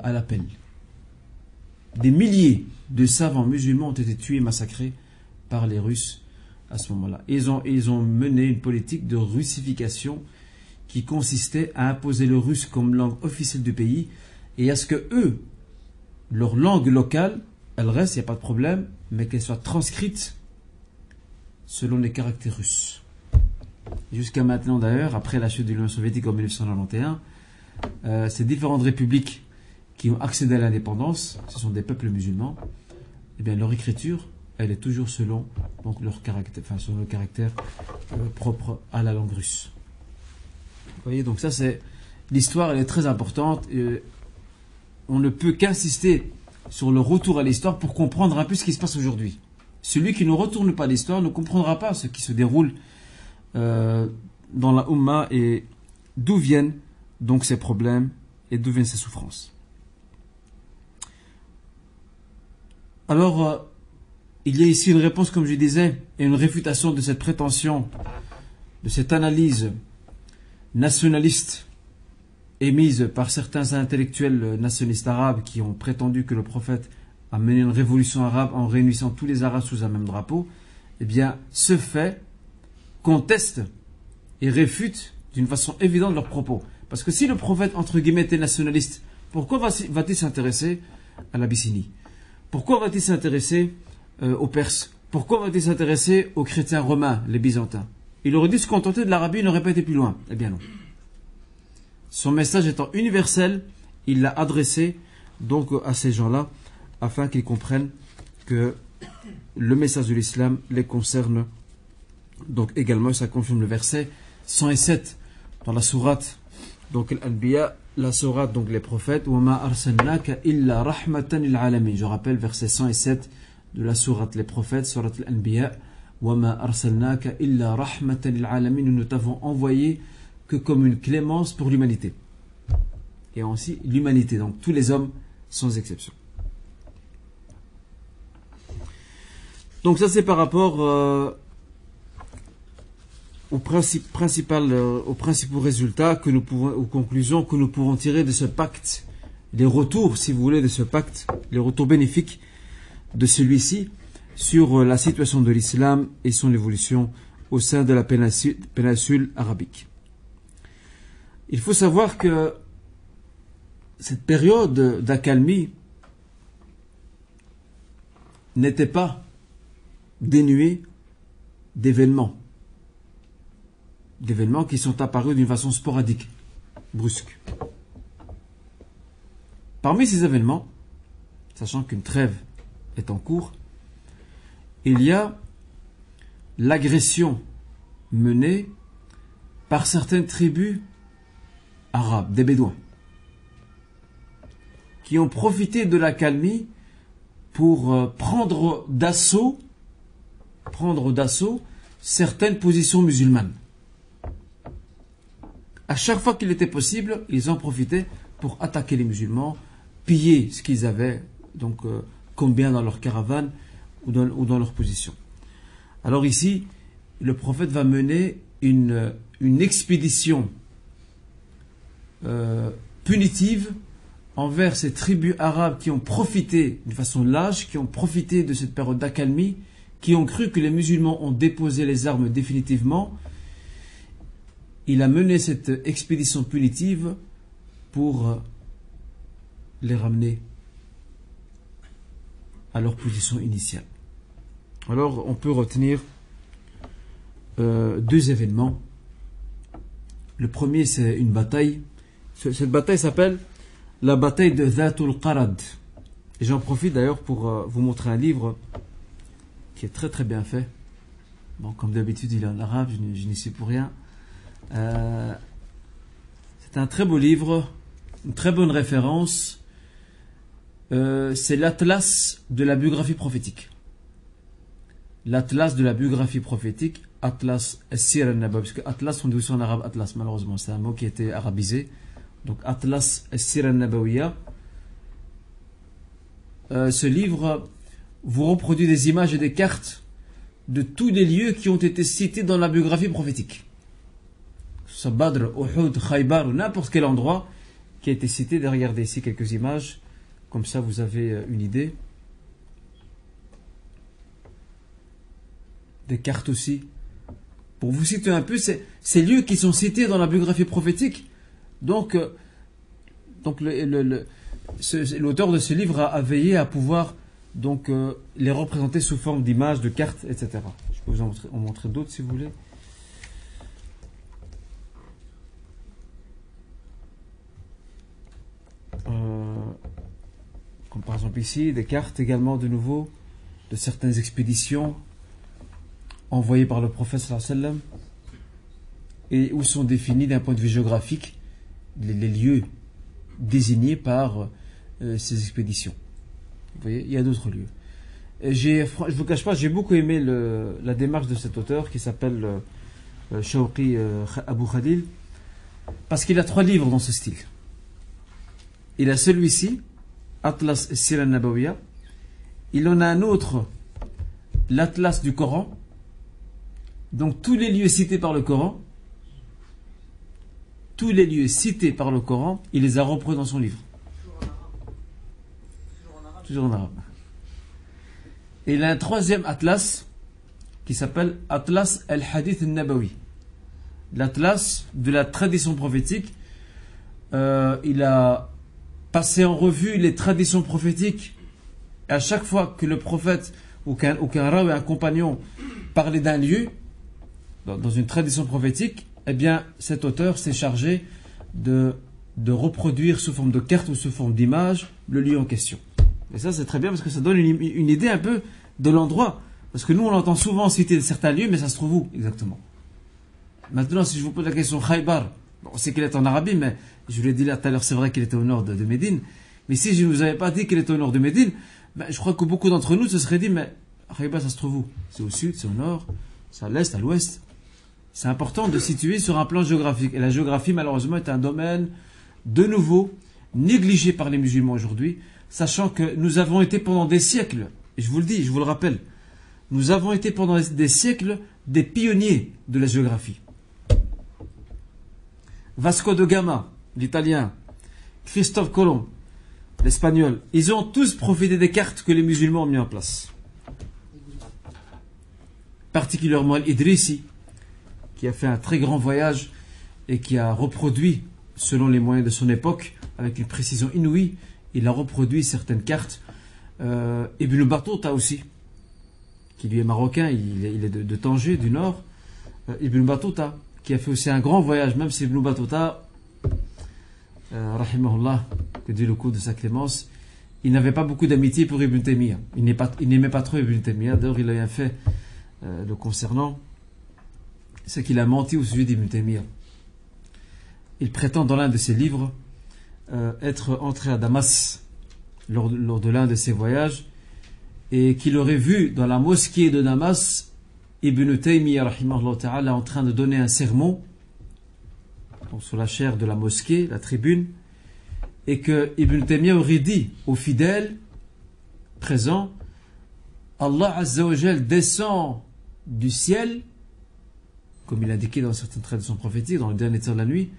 à la pelle. Des milliers de savants musulmans ont été tués et massacrés par les Russes à ce moment-là. Ils ont mené une politique de russification qui consistait à imposer le russe comme langue officielle du pays et à ce que eux, leur langue locale, elle reste, il n'y a pas de problème, mais qu'elle soit transcrite selon les caractères russes. Jusqu'à maintenant d'ailleurs, après la chute de l'Union soviétique en 1991, ces différentes républiques qui ont accédé à l'indépendance, ce sont des peuples musulmans, et bien leur écriture, elle est toujours selon donc, leur caractère, enfin, selon le caractère propre à la langue russe. Vous voyez, donc ça c'est l'histoire, elle est très importante. Et on ne peut qu'insister sur le retour à l'histoire pour comprendre un peu ce qui se passe aujourd'hui. Celui qui ne retourne pas à l'histoire ne comprendra pas ce qui se déroule dans la Ummah et d'où viennent donc ces problèmes et d'où viennent ces souffrances. Alors, il y a ici une réponse, comme je disais, et une réfutation de cette prétention, de cette analyse nationaliste émise par certains intellectuels nationalistes arabes qui ont prétendu que le prophète a mené une révolution arabe en réunissant tous les Arabes sous un même drapeau. Eh bien, ce fait conteste et réfute d'une façon évidente leurs propos. Parce que si le prophète, entre guillemets, était nationaliste, pourquoi va-t-il s'intéresser à l'Abyssinie? Pourquoi va-t-il s'intéresser aux Perses? Pourquoi va-t-il s'intéresser aux chrétiens romains, les Byzantins? Il aurait dû se contenter de l'Arabie, il n'aurait pas été plus loin. Eh bien non. Son message étant universel, il l'a adressé donc à ces gens-là, afin qu'ils comprennent que le message de l'islam les concerne. Donc également, ça confirme le verset 107 dans la sourate, donc l'Anbiya, la sourate, donc les prophètes, وَمَا أَرْسَلْنَاكَ إِلَّا رَحْمَةً لِلْعَالَمِينَ. Je rappelle verset 107 de la sourate les prophètes, sourate l'Anbiya, وَمَا أَرْسَلْنَاكَ إِلَّا رَحْمَةً لِلْعَالَمِينَ. Nous ne t'avons envoyé que comme une clémence pour l'humanité. Et aussi l'humanité, donc tous les hommes sans exception. Donc ça c'est par rapport aux principaux résultats que nous pouvons, aux conclusions que nous pouvons tirer de ce pacte, les retours, si vous voulez, de ce pacte, les retours bénéfiques de celui-ci sur la situation de l'islam et son évolution au sein de la péninsule arabique. Il faut savoir que cette période d'accalmie n'était pas dénuée d'événements qui sont apparus d'une façon sporadique, brusque. Parmi ces événements, sachant qu'une trêve est en cours, il y a l'agression menée par certaines tribus arabes, des Bédouins, qui ont profité de l'accalmie pour prendre d'assaut certaines positions musulmanes. À chaque fois qu'il était possible, ils en profitaient pour attaquer les musulmans, piller ce qu'ils avaient, donc comme bien dans leur caravane ou dans leur position. Alors ici, le prophète va mener une expédition punitive envers ces tribus arabes qui ont profité d'une façon lâche, qui ont profité de cette période d'accalmie, qui ont cru que les musulmans ont déposé les armes définitivement. Il a mené cette expédition punitive pour les ramener à leur position initiale. Alors on peut retenir deux événements. Le premier, c'est une bataille. Cette bataille s'appelle la bataille de Dhatul Qarad. Et j'en profite d'ailleurs pour vous montrer un livre qui est très très bien fait. Bon, comme d'habitude, il est en arabe, je n'y suis pour rien. C'est un très beau livre, une très bonne référence. C'est l'Atlas de la biographie prophétique. L'Atlas de la biographie prophétique, Atlas As-Sir al-Nabawi, parce que Atlas, on dit aussi en arabe Atlas, malheureusement, c'est un mot qui a été arabisé. Donc Atlas As-Sir al-Nabawiyya, ce livre vous reproduit des images et des cartes de tous les lieux qui ont été cités dans la biographie prophétique. Soit Badr, Uhud, Khaybar ou n'importe quel endroit qui a été cité. Regardez ici quelques images, comme ça vous avez une idée. Des cartes aussi. Pour vous citer un peu ces lieux qui sont cités dans la biographie prophétique. Donc l'auteur de ce livre a veillé à pouvoir les représenter sous forme d'images, de cartes, etc. Je peux vous en montrer d'autres si vous voulez. Comme par exemple ici, des cartes également de nouveau de certaines expéditions envoyées par le prophète sallallahu alayhi wa sallam, et où sont définis d'un point de vue géographique les lieux désignés par ces expéditions. Vous voyez, il y a d'autres lieux. Je ne vous cache pas, j'ai beaucoup aimé la démarche de cet auteur qui s'appelle Shawqi Abu Khalil, parce qu'il a 3 livres dans ce style. Il a celui-ci, Atlas Sira Nabawiya. Il en a un autre, l'Atlas du Coran. Donc tous les lieux cités par le Coran, il les a repris dans son livre. Toujours en arabe. Et il a un 3e atlas qui s'appelle Atlas al-Hadith al-Nabawi. L'atlas de la tradition prophétique. Il a passé en revue les traditions prophétiques. Et à chaque fois que le prophète ou qu'un rawi, un compagnon parlait d'un lieu dans une tradition prophétique, eh bien cet auteur s'est chargé de reproduire sous forme de carte ou sous forme d'image le lieu en question. Et ça c'est très bien parce que ça donne une idée un peu de l'endroit. Parce que nous on entend souvent citer certains lieux, mais ça se trouve où exactement? Maintenant, si je vous pose la question Khaybar, on sait qu'il est en Arabie, mais je vous l'ai dit là tout à l'heure, c'est vrai qu'il était au nord de Médine. Mais si je ne vous avais pas dit qu'il était au nord de Médine, je crois que beaucoup d'entre nous se seraient dit, mais Khaybar ça se trouve où? C'est au sud, c'est au nord, c'est à l'est, à l'ouest. C'est important de situer sur un plan géographique. Et la géographie, malheureusement, est un domaine, de nouveau, négligé par les musulmans aujourd'hui, sachant que nous avons été pendant des siècles, et je vous le dis, je vous le rappelle, nous avons été pendant des siècles des pionniers de la géographie. Vasco de Gama, l'italien, Christophe Colomb, l'espagnol, ils ont tous profité des cartes que les musulmans ont mis en place. Particulièrement Idrissi, qui a fait un très grand voyage et qui a reproduit, selon les moyens de son époque, avec une précision inouïe, il a reproduit certaines cartes. Ibn Battuta aussi, qui lui est marocain, il est de Tanger, du nord. Ibn Battuta, qui a fait aussi un grand voyage, même si Ibn Battuta, rahimahullah, que Dieu le coup de sa clémence, il n'avait pas beaucoup d'amitié pour Ibn Taymiyyah. Il n'aimait pas trop Ibn Taymiyyah. D'ailleurs, il a bien fait le concernant, c'est qu'il a menti au sujet d'Ibn Taymiyyah. Il prétend dans l'un de ses livres être entré à Damas lors de l'un de ses voyages et qu'il aurait vu dans la mosquée de Damas Ibn Taymiyyah rahimahullah ta'ala en train de donner un sermon sur la chaire de la mosquée, la tribune, et que Ibn Taymiyyah aurait dit aux fidèles présents, Allah Azza wa Jal descend du ciel, comme il indiquait dans certaines traditions prophétiques, dans le dernier tiers de la nuit,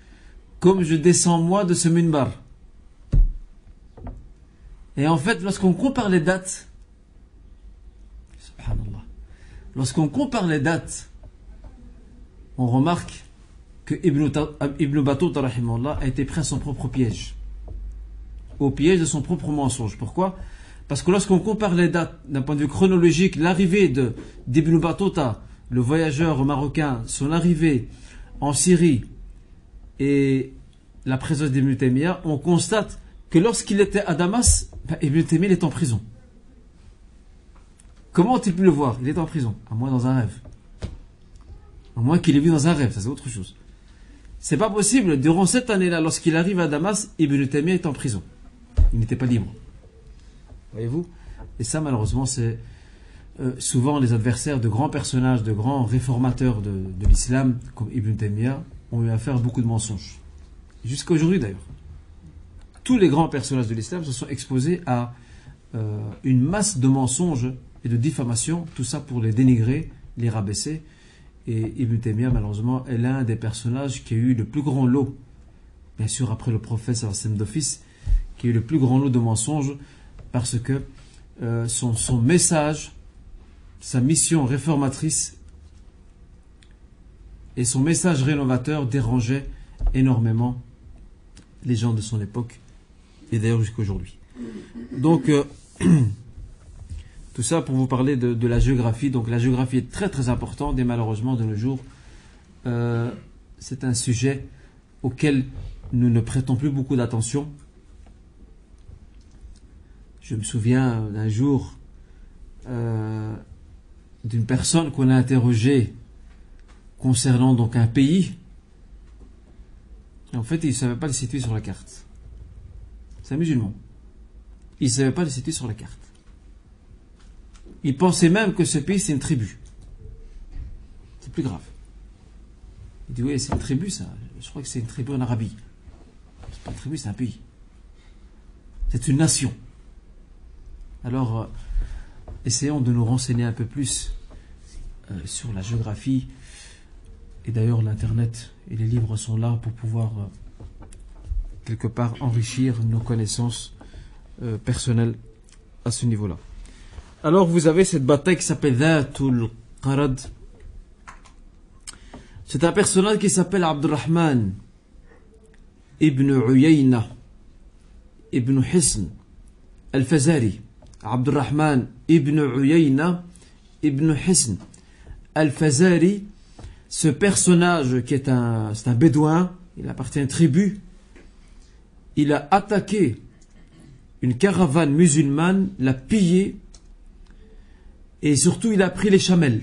comme je descends moi de ce minbar. Et en fait, lorsqu'on compare les dates, subhanallah, lorsqu'on compare les dates, on remarque que Ibn Battuta rahimahullah a été pris à son propre piège, au piège de son propre mensonge. Pourquoi? Parce que lorsqu'on compare les dates d'un point de vue chronologique, l'arrivée d'Ibn Battuta, le voyageur marocain, son arrivée en Syrie et la présence d'Ibn Taymiyyah, on constate que lorsqu'il était à Damas, Ibn Taymiyyah est en prison. Comment ont-ils pu le voir? Il est en prison, à moins dans un rêve. À moins qu'il ait vu dans un rêve, ça c'est autre chose. C'est pas possible, durant cette année-là, lorsqu'il arrive à Damas, Ibn Taymiyyah est en prison. Il n'était pas libre. Voyez-vous? Et ça, malheureusement, c'est souvent les adversaires de grands personnages, de grands réformateurs de l'islam, comme Ibn Taymiyyah, ont eu à faire beaucoup de mensonges. Jusqu'à aujourd'hui d'ailleurs. Tous les grands personnages de l'islam se sont exposés à une masse de mensonges et de diffamations, tout ça pour les dénigrer, les rabaisser. Et Ibn Taymiyyah, malheureusement, est l'un des personnages qui a eu le plus grand lot, bien sûr après le prophète sallallahu alayhi wa sallam d'office, qui a eu le plus grand lot de mensonges, parce que son message, sa mission réformatrice et son message rénovateur dérangeait énormément les gens de son époque, et d'ailleurs jusqu'à aujourd'hui. Donc, tout ça pour vous parler de la géographie. Donc la géographie est très très importante, et malheureusement de nos jours, c'est un sujet auquel nous ne prêtons plus beaucoup d'attention. Je me souviens d'un jour d'une personne qu'on a interrogée concernant donc un pays. Et en fait, il ne savait pas le situer sur la carte. C'est un musulman. Il ne savait pas le situer sur la carte. Il pensait même que ce pays, c'est une tribu. C'est plus grave. Il dit, oui, c'est une tribu, ça. Je crois que c'est une tribu en Arabie. C'est pas une tribu, c'est un pays. C'est une nation. Alors, essayons de nous renseigner un peu plus sur la géographie. Et d'ailleurs, l'Internet et les livres sont là pour pouvoir, quelque part, enrichir nos connaissances personnelles à ce niveau-là. Alors, vous avez cette bataille qui s'appelle Dhatul Qarad. C'est un personnage qui s'appelle Abdurrahman ibn Uyayna ibn Hisn al-Fazari. Abdurrahman ibn Uyayna ibn Hisn al-Fazari. Ce personnage qui est c'est un bédouin, il appartient à une tribu, il a attaqué une caravane musulmane, l'a pillée, et surtout il a pris les chamelles.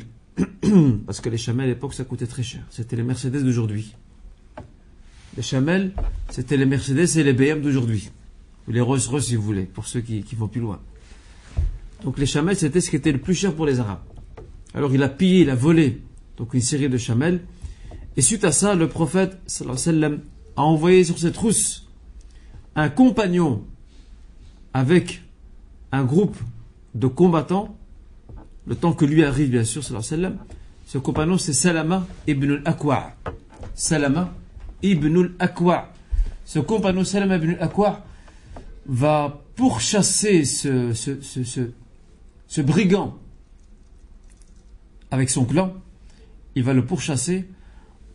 Parce que les chamelles à l'époque ça coûtait très cher. C'était les Mercedes d'aujourd'hui. Les chamelles, c'était les Mercedes et les BM d'aujourd'hui. Ou les Rolls-Royce si vous voulez, pour ceux qui vont plus loin. Donc les chamelles, c'était ce qui était le plus cher pour les Arabes. Alors il a pillé, il a volé donc une série de chamelles. Et suite à ça, le prophète sallallahu alayhi wa sallam a envoyé sur cette rousse un compagnon avec un groupe de combattants. Le temps que lui arrive, bien sûr, sallallahu alayhi wa sallam. Ce compagnon, c'est Salama ibn al-Akwa'. Salama ibn al-Akwa'. Ce compagnon, Salama ibn al-Akwa', va pourchasser ce brigand avec son clan. Il va le pourchasser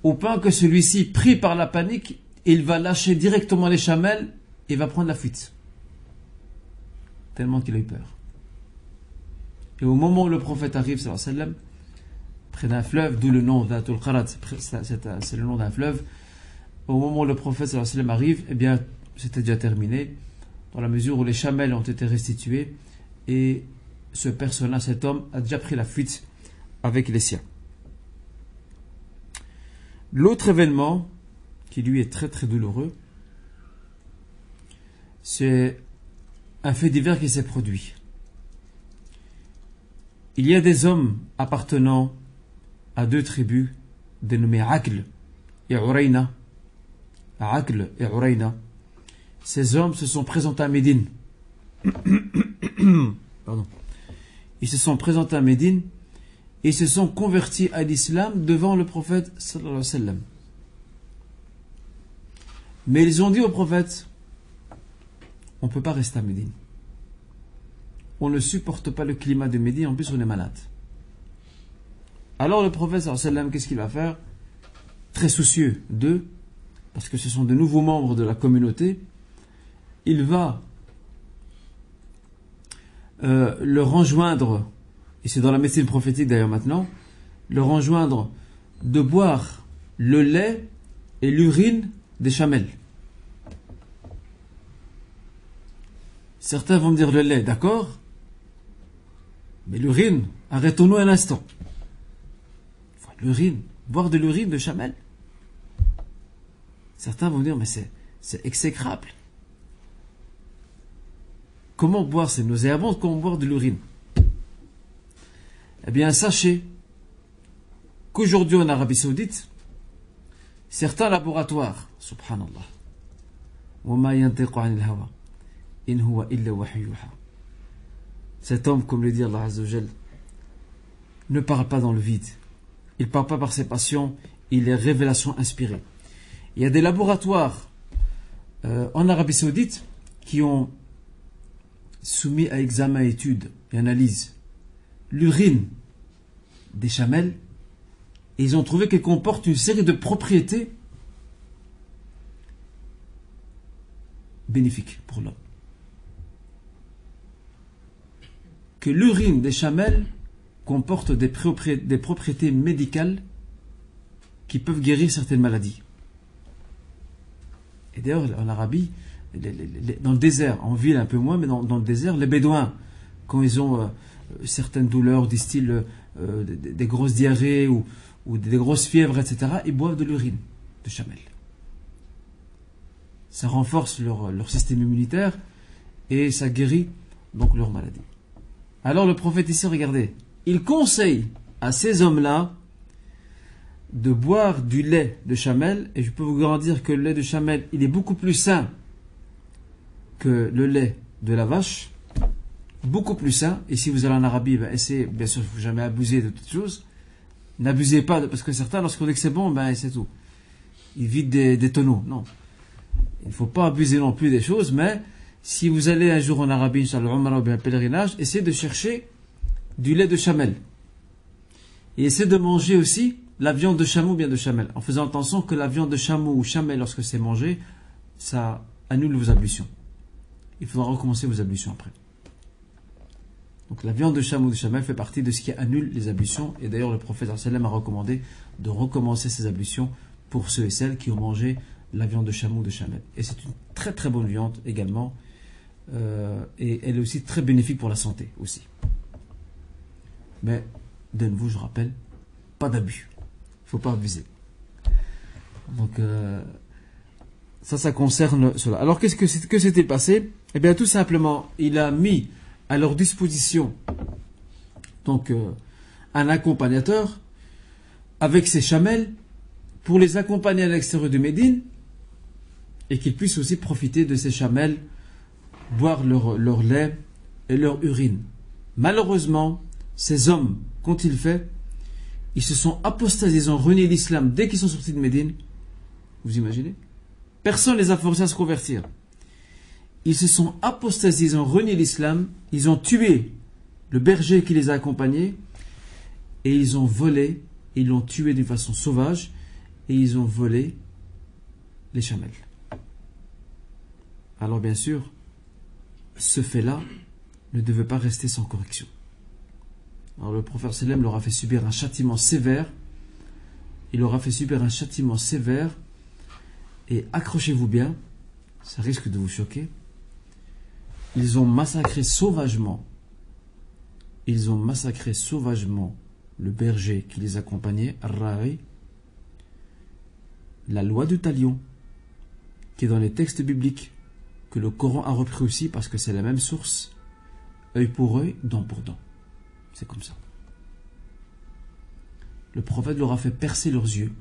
au point que celui-ci, pris par la panique, il va lâcher directement les chamelles et va prendre la fuite. Tellement qu'il a eu peur. Et au moment où le prophète arrive, sallallahu alayhi wa sallam, près d'un fleuve, d'où le nom d'Atul Qarad, c'est le nom d'un fleuve, au moment où le prophète sallallahu alayhi wa sallam arrive, eh bien, c'était déjà terminé, dans la mesure où les chamelles ont été restituées, et ce personnage, cet homme, a déjà pris la fuite avec les siens. L'autre événement, qui lui est très très douloureux, c'est un fait divers qui s'est produit. Il y a des hommes appartenant à deux tribus dénommées Aql et Urayna. Aql et Urayna. Ces hommes se sont présentés à Médine. Pardon. Ils se sont présentés à Médine et se sont convertis à l'islam devant le prophète sallallahu alayhi wa sallam. Mais ils ont dit au prophète, on ne peut pas rester à Médine. On ne supporte pas le climat de Médine, en plus on est malade. Alors le prophète sallallahu alayhi wa sallam, qu'est-ce qu'il va faire? Très soucieux d'eux, parce que ce sont de nouveaux membres de la communauté, il va leur enjoindre, et c'est dans la médecine prophétique d'ailleurs maintenant, leur enjoindre de boire le lait et l'urine des chamelles. Certains vont me dire le lait, d'accord, mais l'urine, arrêtons-nous un instant. Enfin, l'urine, boire de l'urine de chamelle. Certains vont dire, mais c'est exécrable. Comment boire? C'est nauséabond, comment boire de l'urine? Eh bien, sachez qu'aujourd'hui en Arabie Saoudite, certains laboratoires, subhanallah, وَمَا يَنْتِقُ عَنِ الْهَوَى إِنْ هُوَ إِلَّا وَحْيٌ يُوحَى. cet homme, comme le dit Allah Azza wa Jal, ne parle pas dans le vide. Il ne parle pas par ses passions, il est révélation inspirée. Il y a des laboratoires en Arabie Saoudite qui ont soumis à examen, étude et analyse l'urine des chamelles, et ils ont trouvé qu'elle comporte une série de propriétés bénéfiques pour l'homme. Que l'urine des chamelles comporte des propriétés médicales qui peuvent guérir certaines maladies. Et d'ailleurs, en Arabie, dans le désert, en ville un peu moins, mais dans le désert, les Bédouins, quand ils ont certaines douleurs du style des grosses diarrhées ou des grosses fièvres, etc., ils boivent de l'urine de chamelle. Ça renforce leur système immunitaire et ça guérit donc leur maladie. Alors le prophète ici, regardez, il conseille à ces hommes-là de boire du lait de chamelle, et je peux vous garantir que le lait de chamelle, il est beaucoup plus sain que le lait de la vache, beaucoup plus sain. Et si vous allez en Arabie, essayez, bien sûr, il ne faut jamais abuser de toutes choses. N'abusez pas, parce que certains, lorsqu'on dit que c'est bon, c'est tout. Ils vident des tonneaux. Non. Il ne faut pas abuser non plus des choses, mais si vous allez un jour en Arabie, Inch'Allah, Umrah ou bien un pèlerinage, essayez de chercher du lait de chamelle. Et essayez de manger aussi la viande de chameau ou bien de chamelle, en faisant attention que la viande de chameau ou chamelle, lorsque c'est mangé, ça annule vos ablutions. Il faudra recommencer vos ablutions après. Donc la viande de chameau ou de chamelle fait partie de ce qui annule les ablutions, et d'ailleurs le prophète sallam a recommandé de recommencer ses ablutions pour ceux et celles qui ont mangé la viande de chameau ou de chamelle. Et c'est une très très bonne viande également, et elle est aussi très bénéfique pour la santé aussi. Mais de nouveau, je rappelle, pas d'abus. Il ne faut pas abuser. Donc, ça concerne cela. Alors, que s'est-il passé? Eh bien, tout simplement, il a mis à leur disposition donc un accompagnateur avec ses chamelles pour les accompagner à l'extérieur de Médine et qu'ils puissent aussi profiter de ces chamelles, boire leur lait et leur urine. Malheureusement, ces hommes, qu'ont-ils fait? Ils se sont apostasés, ils ont renié l'islam dès qu'ils sont sortis de Médine. Vous imaginez? Personne ne les a forcés à se convertir. Ils se sont apostasés, ils ont renié l'islam, ils ont tué le berger qui les a accompagnés, et ils ont volé, ils l'ont tué d'une façon sauvage, et ils ont volé les chamelles. Alors bien sûr, ce fait-là ne devait pas rester sans correction. Alors le prophète sallam leur a fait subir un châtiment sévère. Il leur a fait subir un châtiment sévère. Et accrochez-vous bien, ça risque de vous choquer. Ils ont massacré sauvagement. Ils ont massacré sauvagement le berger qui les accompagnait, Ar-Ra'i. La loi du talion, qui est dans les textes bibliques, que le Coran a repris aussi parce que c'est la même source. Œil pour œil, dent pour dent. C'est comme ça. Le prophète leur a fait percer leurs yeux.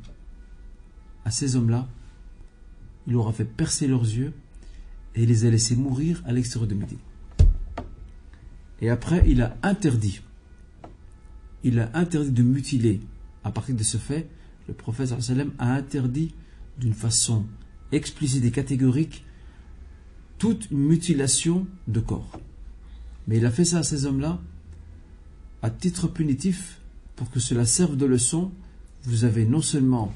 À ces hommes-là, il leur a fait percer leurs yeux et il les a laissés mourir à l'extérieur de Médine. Et après, il a interdit de mutiler. À partir de ce fait, le prophète sallam a interdit d'une façon explicite et catégorique toute mutilation de corps. Mais il a fait ça à ces hommes-là à titre punitif, pour que cela serve de leçon. Vous avez non seulement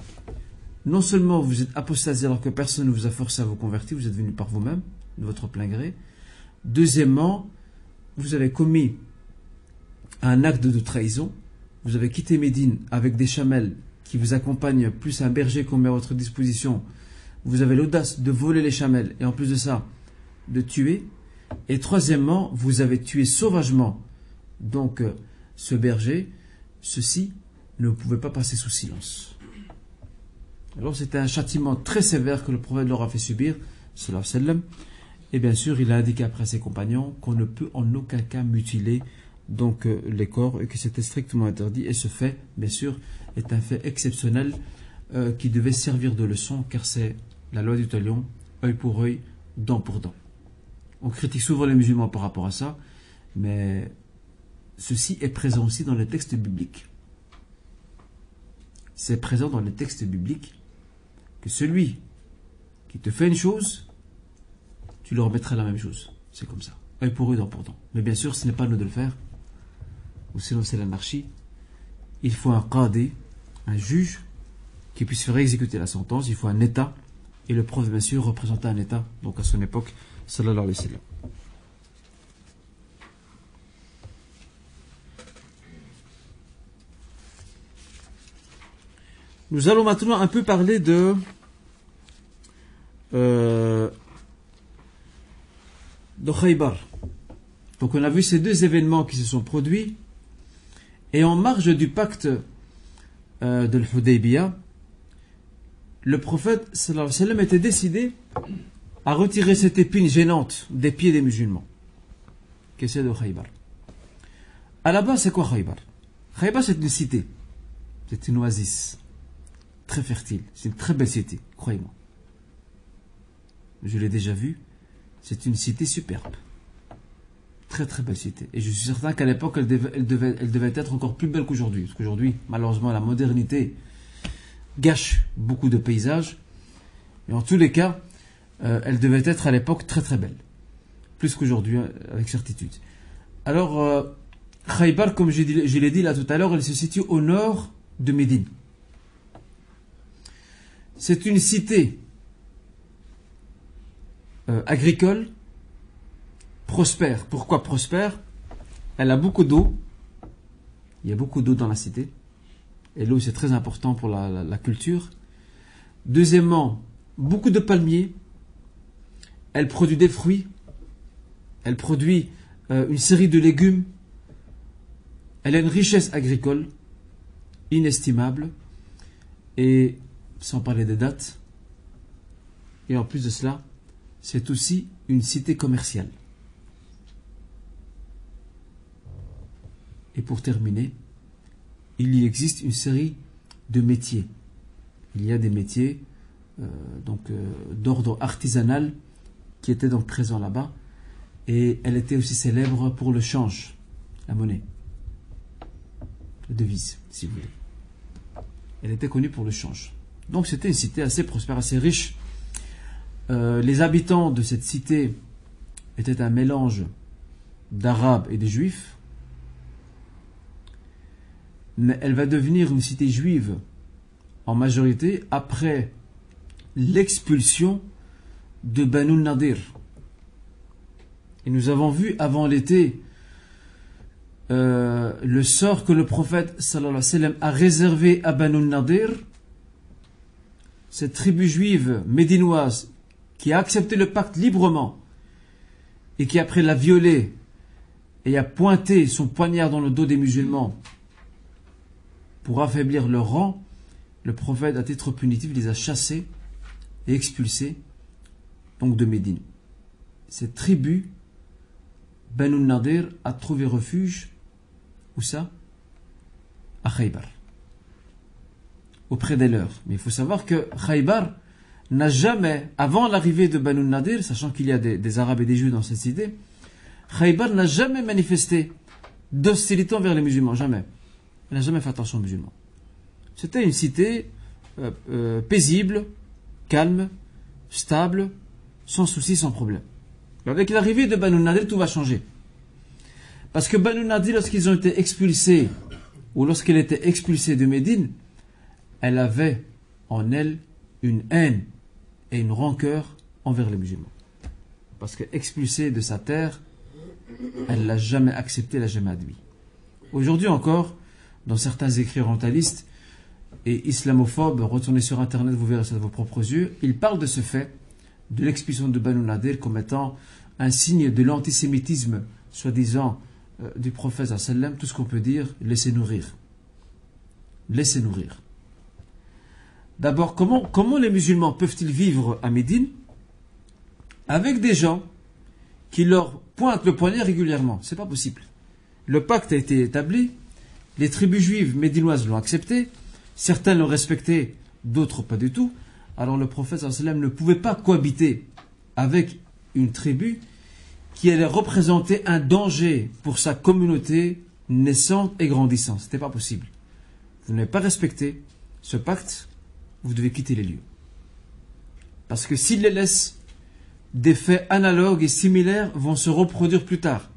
vous êtes apostasé alors que personne ne vous a forcé à vous convertir, vous êtes venu par vous-même, de votre plein gré. Deuxièmement, vous avez commis un acte de trahison. Vous avez quitté Médine avec des chamelles qui vous accompagnent, plus un berger qu'on met à votre disposition. Vous avez l'audace de voler les chamelles et en plus de ça, de tuer. Et troisièmement, vous avez tué sauvagement donc ce berger. Ceci ne pouvait pas passer sous silence. Alors c'était un châtiment très sévère que le prophète leur a fait subir, sallallahu alayhi wa sallam. Et bien sûr, il a indiqué après à ses compagnons qu'on ne peut en aucun cas mutiler donc les corps et que c'était strictement interdit. Et ce fait, bien sûr, est un fait exceptionnel qui devait servir de leçon, car c'est la loi du talion, œil pour œil, dent pour dent. On critique souvent les musulmans par rapport à ça, Mais ceci est présent aussi dans les textes bibliques. C'est présent dans les textes bibliques que celui qui te fait une chose, tu leur remettras la même chose. C'est comme ça. Œil pour œil, dent pour dent. Mais bien sûr, ce n'est pas à nous de le faire. Ou sinon, c'est l'anarchie. Il faut un qadi, un juge, qui puisse faire exécuter la sentence. Il faut un État. Et le prophète, bien sûr, représentait un État. Donc, à son époque, sallallahu alayhi wa sallam. Nous allons maintenant un peu parler de Khaybar. Donc on a vu ces deux événements qui se sont produits, et en marge du pacte de l'Hudaybiyah, le prophète sallallahu alayhi wa sallam était décidé à retirer cette épine gênante des pieds des musulmans, qui c'est de Khaybar. À la base, c'est quoi Khaybar? Khaybar, c'est une cité, c'est une oasis très fertile, c'est une très belle cité, croyez-moi. Je l'ai déjà vue, c'est une cité superbe. Très très belle cité. Et je suis certain qu'à l'époque, elle devait être encore plus belle qu'aujourd'hui. Parce qu'aujourd'hui, malheureusement, la modernité gâche beaucoup de paysages. Mais en tous les cas, elle devait être à l'époque très très belle. Plus qu'aujourd'hui, avec certitude. Alors, Khaybar, comme je l'ai dit là tout à l'heure, elle se situe au nord de Médine. C'est une cité agricole, prospère. Pourquoi prospère? Elle a beaucoup d'eau. Il y a beaucoup d'eau dans la cité. Et l'eau, c'est très important pour la culture. Deuxièmement, beaucoup de palmiers. Elle produit des fruits. Elle produit une série de légumes. Elle a une richesse agricole inestimable. Et sans parler des dates. Et en plus de cela, c'est aussi une cité commerciale. Et pour terminer, il y existe une série de métiers. Il y a des métiers d'ordre artisanal qui étaient donc présents là-bas. Et elle était aussi célèbre pour le change, la monnaie, la devise, si vous voulez. Elle était connue pour le change. Donc c'était une cité assez prospère, assez riche. Les habitants de cette cité étaient un mélange d'Arabes et de Juifs. Mais elle va devenir une cité juive en majorité après l'expulsion de Banu Nadir. Et nous avons vu avant l'été le sort que le prophète sallallahu alayhi wa sallam a réservé à Banu Nadir, cette tribu juive médinoise qui a accepté le pacte librement et qui après l'a violé et a pointé son poignard dans le dos des musulmans pour affaiblir leur rang. Le prophète, à titre punitif, les a chassés et expulsés donc de Médine. Cette tribu Banu Nadir a trouvé refuge, où ça? À Khaybar, auprès des leurs. Mais il faut savoir que Khaybar n'a jamais, avant l'arrivée de Banu Nadir, sachant qu'il y a des Arabes et des Juifs dans cette cité, Khaybar n'a jamais manifesté d'hostilité envers les musulmans, jamais. Elle n'a jamais fait attention aux musulmans. C'était une cité paisible, calme, stable, sans souci, sans problème. Mais avec l'arrivée de Banu Nadir, tout va changer. Parce que Banu Nadir, lorsqu'ils ont été expulsés, ou lorsqu'elle était expulsée de Médine, elle avait en elle une haine et une rancœur envers les musulmans. Parce qu'expulsée de sa terre, elle ne l'a jamais accepté, elle ne l'a jamais admis. Aujourd'hui encore, dans certains écrits orientalistes et islamophobes, retournez sur internet, vous verrez ça de vos propres yeux, ils parlent de ce fait, de l'expulsion de Banu Nadir comme étant un signe de l'antisémitisme, soi-disant, du prophète sallam. Tout ce qu'on peut dire, laissez nourrir. Laissez nourrir. D'abord, comment les musulmans peuvent-ils vivre à Médine avec des gens qui leur pointent le poignet régulièrement? C'est pas possible. Le pacte a été établi, les tribus juives médinoises l'ont accepté, certains l'ont respecté, d'autres pas du tout. Alors le prophète sallam ne pouvait pas cohabiter avec une tribu qui allait représenter un danger pour sa communauté naissante et grandissante. Ce n'était pas possible. Vous n'avez pas respecté ce pacte, vous devez quitter les lieux. Parce que s'il les laisse, des faits analogues et similaires vont se reproduire plus tard.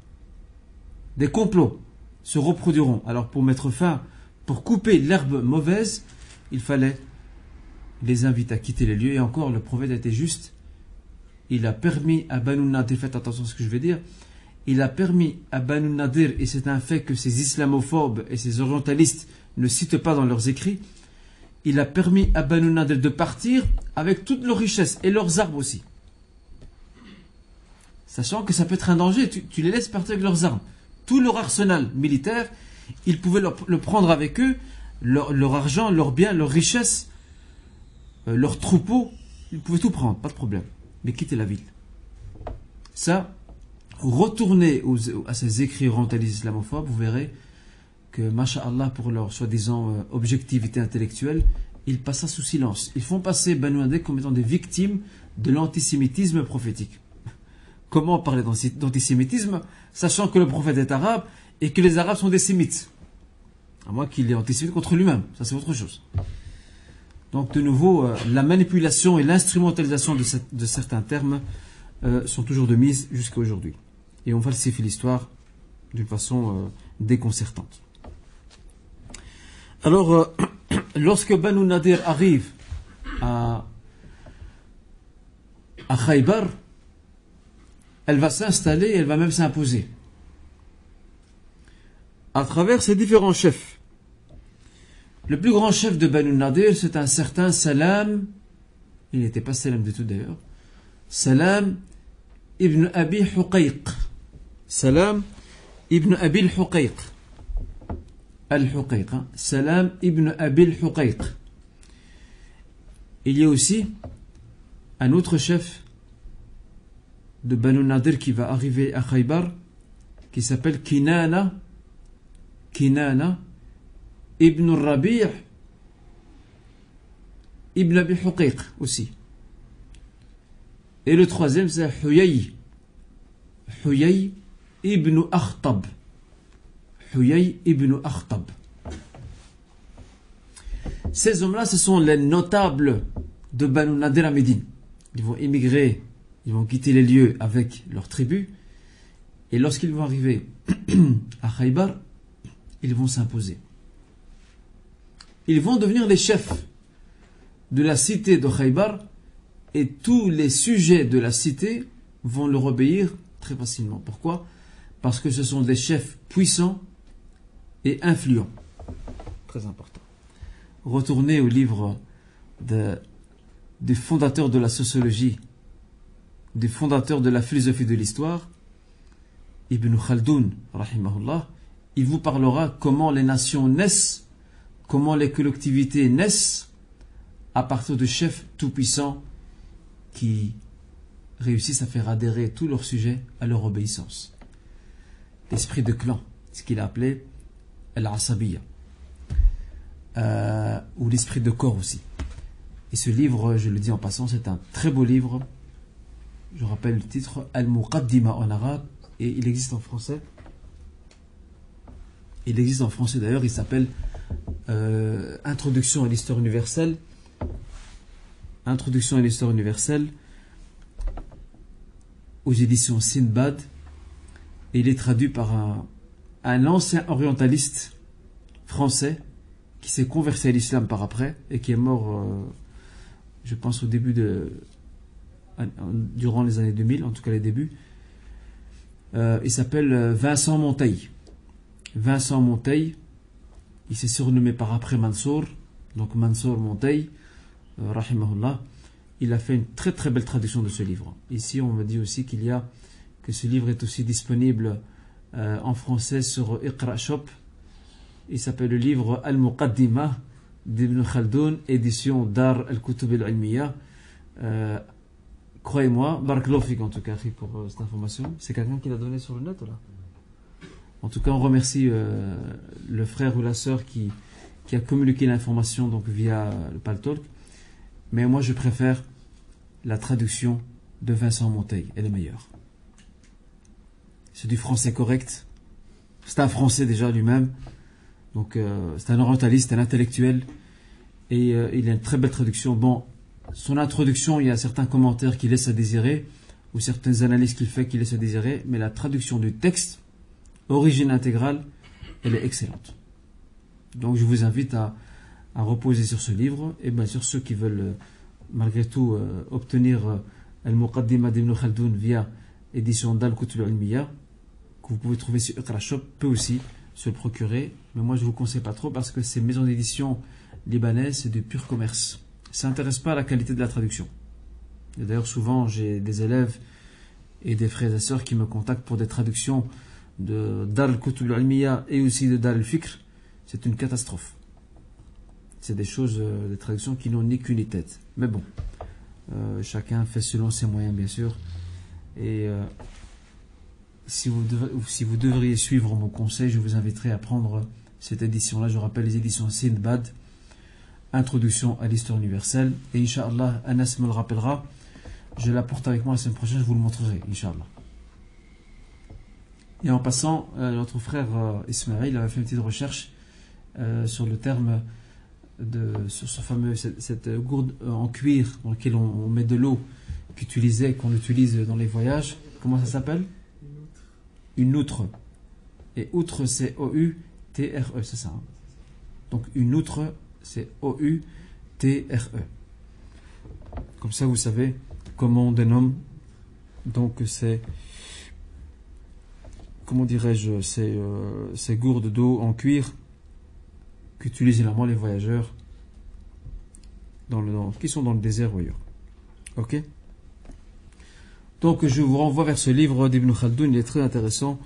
Des complots se reproduiront. Alors pour mettre fin, pour couper l'herbe mauvaise, il fallait les inviter à quitter les lieux. Et encore, le prophète a été juste. Il a permis à Banu Nadir, faites attention à ce que je vais dire, il a permis à Banu Nadir, et c'est un fait que ces islamophobes et ces orientalistes ne citent pas dans leurs écrits, il a permis à Banu Nadir de partir avec toutes leurs richesses et leurs armes aussi. Sachant que ça peut être un danger, tu les laisses partir avec leurs armes. Tout leur arsenal militaire, ils pouvaient le prendre avec eux, leur argent, leurs biens, leurs richesses, leurs troupeaux, ils pouvaient tout prendre, pas de problème. Mais quitter la ville. Ça, retournez à ces écrits orientalistes islamophobes, vous verrez que, masha'Allah, pour leur soi-disant objectivité intellectuelle, ils passent ça sous silence. Ils font passer Banu Nadir comme étant des victimes de l'antisémitisme prophétique. Comment parler d'antisémitisme, sachant que le prophète est arabe et que les arabes sont des sémites? À moins qu'il est antisémite contre lui-même, ça c'est autre chose. Donc de nouveau, la manipulation et l'instrumentalisation de certains termes sont toujours de mise jusqu'à aujourd'hui. Et on falsifie l'histoire d'une façon déconcertante. Alors, lorsque Banu Nadir arrive à Khaybar, elle va s'installer et elle va même s'imposer à travers ses différents chefs. Le plus grand chef de Banu Nadir, c'est un certain Salam. Il n'était pas Salam du tout d'ailleurs. Salam ibn Abi Huqayq. Salam ibn Abi Huqayq. Al-Huqayq. Salam ibn Abi Huqayq. Il y a aussi un autre chef de Banu Nadir qui va arriver à Khaybar, qui s'appelle Kinana Ibn Rabi' Ibn Abi Huqayq aussi. Et le troisième, c'est Huyay Ibn Akhtab. Huyay Ibn Akhtab. Ces hommes-là, ce sont les notables de Banu Nadir à Médine. Ils vont émigrer, ils vont quitter les lieux avec leur tribu. Et lorsqu'ils vont arriver à Khaybar, ils vont s'imposer. Ils vont devenir les chefs de la cité de Khaybar et tous les sujets de la cité vont leur obéir très facilement. Pourquoi? Parce que ce sont des chefs puissants et influents. Très important. Retournez au livre des fondateurs de la sociologie, des fondateurs de la philosophie de l'histoire, Ibn Khaldoun, rahimahullah. Il vous parlera comment les nations naissent, comment les collectivités naissent à partir de chefs tout-puissants qui réussissent à faire adhérer tous leurs sujets à leur obéissance. L'esprit de clan, ce qu'il a appelé Al-Asabiyya, ou l'esprit de corps aussi. Et ce livre, je le dis en passant, c'est un très beau livre. Je rappelle le titre, Al-Muqaddima en arabe, et il existe en français. Il existe en français d'ailleurs, il s'appelle Introduction à l'histoire universelle. Introduction à l'histoire universelle aux éditions Sindbad. Et il est traduit par un ancien orientaliste français qui s'est converti à l'islam par après et qui est mort, je pense, durant les années 2000, en tout cas les débuts. Il s'appelle Vincent Monteil. Vincent Monteil, il s'est surnommé par après Mansour, donc Mansour Monteil, rahimahullah. Il a fait une très très belle traduction de ce livre. Ici, on me dit aussi que ce livre est aussi disponible en français sur Iqra Shop. Il s'appelle le livre Al-Muqaddima d'Ibn Khaldoun, édition Dar al-Kutub al-Ilmiya. Croyez-moi, Barakallahu fik en tout cas pour cette information. C'est quelqu'un qui l'a donné sur le net ou là? En tout cas, on remercie le frère ou la sœur qui a communiqué l'information donc via le Paltalk. Mais moi, je préfère la traduction de Vincent Monteil. Elle est meilleure. c'est du français correct. C'est un français déjà lui-même. Donc c'est un orientaliste, un intellectuel. Et il a une très belle traduction. Bon, son introduction, il y a certains commentaires qui laissent à désirer, ou certaines analyses qu'il fait qui laissent à désirer, mais la traduction du texte, origine intégrale, elle est excellente. Donc je vous invite à reposer sur ce livre, et bien sûr ceux qui veulent malgré tout obtenir Al-Muqaddimah d'Ibn Khaldoun via édition d'Al-Kutub al-Ilmiya, que vous pouvez trouver sur Iqra Shop, peut aussi se le procurer, mais moi je ne vous conseille pas trop parce que ces maisons d'édition libanaises, c'est du pur commerce. Ça n'intéresse pas à la qualité de la traduction. Et d'ailleurs souvent j'ai des élèves et des frères et sœurs qui me contactent pour des traductions de d'Al-Kutub al-Ilmiya et aussi de Dar al-Fikr. C'est une catastrophe. C'est des choses, des traductions qui n'ont ni queue ni tête. Mais bon, chacun fait selon ses moyens, bien sûr. Et si vous devriez suivre mon conseil, je vous inviterai à prendre cette édition-là. Je rappelle les éditions Sindbad, Introduction à l'histoire universelle. Et Inch'Allah, Anas me le rappellera. Je la porte avec moi la semaine prochaine, je vous le montrerai, Inch'Allah. Et en passant, notre frère Ismaël avait fait une petite recherche sur le terme sur ce fameux, cette gourde en cuir dans laquelle on met de l'eau qu'on utilise dans les voyages. Comment ça s'appelle? Une outre. Et outre, c'est O-U-T-R-E, c'est ça. Hein? Donc une outre, c'est O-U-T-R-E. Comme ça, vous savez comment on dénomme. Donc c'est, comment dirais-je, ces gourdes d'eau en cuir qu'utilisent généralement les voyageurs qui sont dans le désert ou ailleurs. Ok? Donc je vous renvoie vers ce livre d'Ibn Khaldoun, il est très intéressant.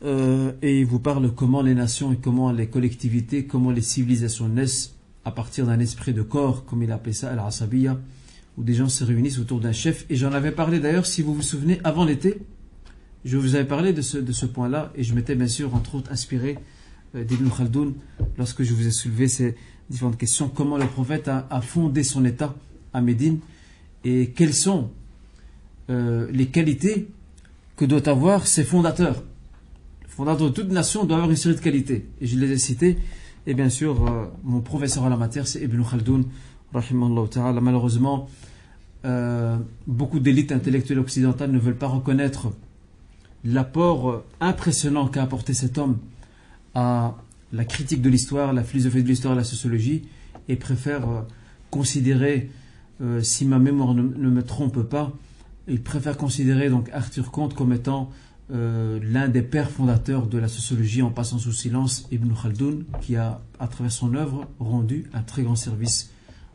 Et il vous parle comment les nations et comment les collectivités, comment les civilisations naissent à partir d'un esprit de corps, comme il appelait ça, al-Asabiyya, où des gens se réunissent autour d'un chef. Et j'en avais parlé d'ailleurs, si vous vous souvenez, avant l'été, je vous avais parlé de ce point-là, et je m'étais bien sûr, entre autres, inspiré d'Ibn Khaldoun lorsque je vous ai soulevé ces différentes questions. Comment le prophète a fondé son État à Médine, et quelles sont les qualités que doit avoir ses fondateurs. Le fondateur de toute nation doit avoir une série de qualités, et je les ai citées. Et bien sûr, mon professeur en la matière, c'est Ibn Khaldoun, rahimahullah ta'ala. Malheureusement, beaucoup d'élites intellectuelles occidentales ne veulent pas reconnaître l'apport impressionnant qu'a apporté cet homme à la critique de l'histoire, la philosophie de l'histoire et la sociologie, et préfèrent considérer, si ma mémoire ne me trompe pas, ils préfèrent considérer donc Arthur Comte comme étant l'un des pères fondateurs de la sociologie, en passant sous silence Ibn Khaldoun, qui a, à travers son œuvre, rendu un très grand service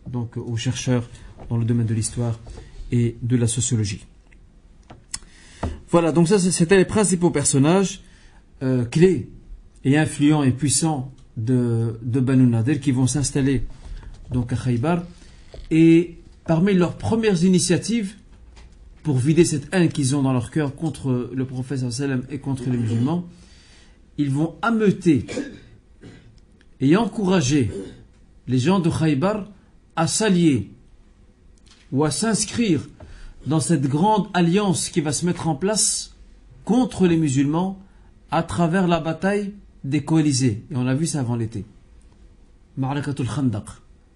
donc aux chercheurs dans le domaine de l'histoire et de la sociologie. Voilà, donc ça c'était les principaux personnages clés et influents et puissants de Banu Nadir qui vont s'installer donc à Khaybar, et parmi leurs premières initiatives pour vider cette haine qu'ils ont dans leur cœur contre le prophète sallam et contre les musulmans, ils vont ameuter et encourager les gens de Khaybar à s'allier ou à s'inscrire dans cette grande alliance qui va se mettre en place contre les musulmans à travers la bataille des Coalisés. Et on a vu ça avant l'été. Ma'arakatul Khandaq,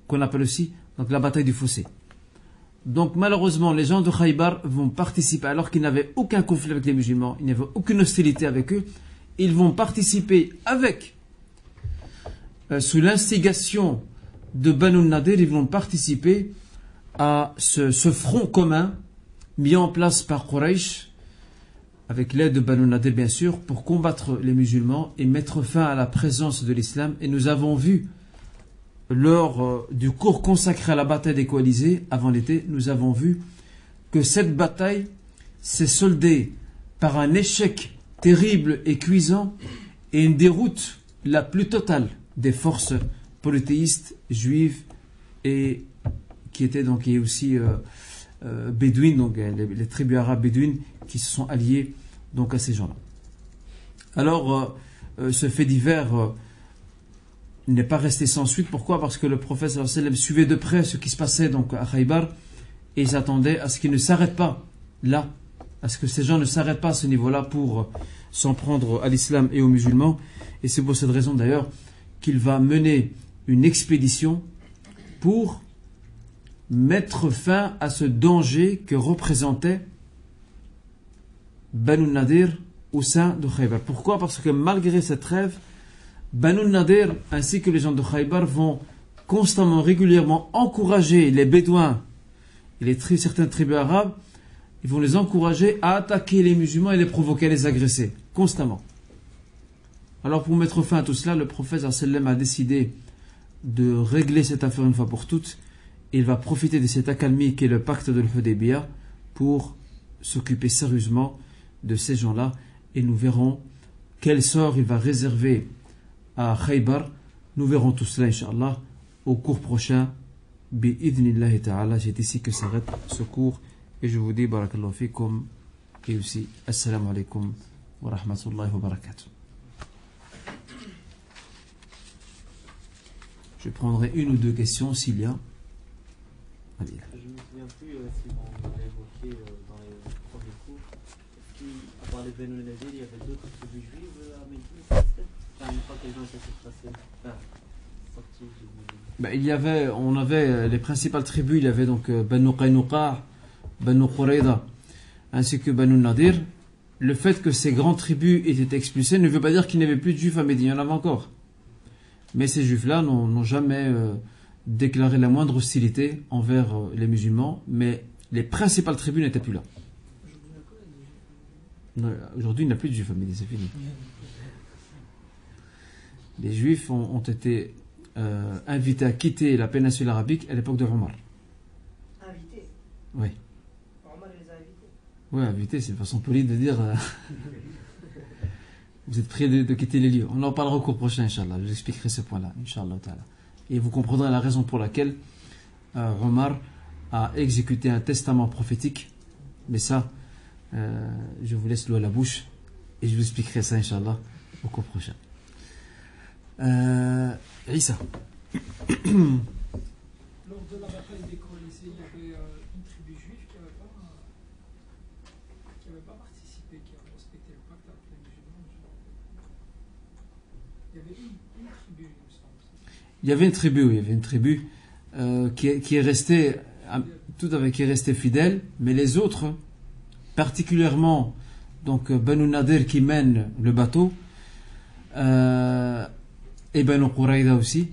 qu'on appelle aussi donc la bataille du fossé. Donc malheureusement, les gens de Khaybar vont participer, alors qu'ils n'avaient aucun conflit avec les musulmans, il n'y avait aucune hostilité avec eux, ils vont participer avec, sous l'instigation de Banu Nadir, ils vont participer à ce front commun mis en place par Quraysh, avec l'aide de Banu Nadir bien sûr, pour combattre les musulmans et mettre fin à la présence de l'islam. Et nous avons vu, lors du cours consacré à la bataille des Coalisés, avant l'été, nous avons vu que cette bataille s'est soldée par un échec terrible et cuisant et une déroute la plus totale des forces polythéistes juives et qui étaient donc et aussi bédouines, donc les tribus arabes bédouines qui se sont alliées donc à ces gens-là. Alors ce fait divers n'est pas resté sans suite. Pourquoi? Parce que le prophète sallallahu alayhi wa sallam suivait de près ce qui se passait donc à Khaybar, et il s'attendait à ce qu'il ne s'arrête pas là, à ce que ces gens ne s'arrêtent pas à ce niveau-là pour s'en prendre à l'islam et aux musulmans. Et c'est pour cette raison d'ailleurs qu'il va mener une expédition pour mettre fin à ce danger que représentait Banu Nadir au sein de Khaybar. Pourquoi? Parce que malgré cette trêve, Banu Nadir ainsi que les gens de Khaybar vont constamment, régulièrement encourager les Bédouins et certaines tribus arabes. Ils vont les encourager à attaquer les musulmans et les provoquer, à les agresser, constamment. Alors pour mettre fin à tout cela, le prophète sallam a décidé de régler cette affaire une fois pour toutes. Il va profiter de cette accalmie qui est le pacte de l'Hudaybiyah pour s'occuper sérieusement de ces gens-là. Et nous verrons quel sort il va réserver à Khaybar. Nous verrons tout cela, Inch'Allah, au cours prochain. Bi'idnillahi ta'ala. C'est ici que s'arrête ce cours. Et je vous dis barakallahu fikum. Et aussi, assalamu alaikum wa rahmatullahi wa barakatuh. Je prendrai une ou deux questions s'il y a. Allez. Je ne me souviens plus si on l'a évoqué dans les premiers cours. À part les Banu Nadir, il y avait d'autres tribus juives à Médine, enfin, une fois que les gens étaient sortis. On avait les principales tribus, il y avait donc Banu Qaynuqa, Banu Qurayza, ainsi que Banu Nadir. Le fait que ces grandes tribus aient été expulsées ne veut pas dire qu'il n'y avait plus de juifs à Médine, il y en avait encore. Mais ces juifs-là n'ont jamais déclaré la moindre hostilité envers les musulmans, mais les principales tribus n'étaient plus là. Aujourd'hui, il n'y a plus de juifs à Médine, c'est fini. Les juifs ont été invités à quitter la péninsule arabique à l'époque de Omar. Invités? Oui. Omar les a invités? Oui, invités, c'est une façon polie de dire vous êtes prêts de quitter les lieux. On en parlera au cours prochain, Inch'Allah. Je vous expliquerai ce point-là, Inch'Allah. Et vous comprendrez la raison pour laquelle Omar a exécuté un testament prophétique. Mais ça, je vous laisse l'eau à la bouche et je vous expliquerai ça, Inch'Allah, au cours prochain. Issa. Lors de la bataille des Colisées, il y avait une tribu juive qui n'avait pas participé, qui avait respecté le pacte avec les musulmans. Il y avait une tribu, il me semble. Il y avait une tribu, oui, il y avait une tribu qui est restée qui est restée fidèle, mais les autres, particulièrement donc Banu Nadir qui mène le bateau, et Banu Qurayza aussi,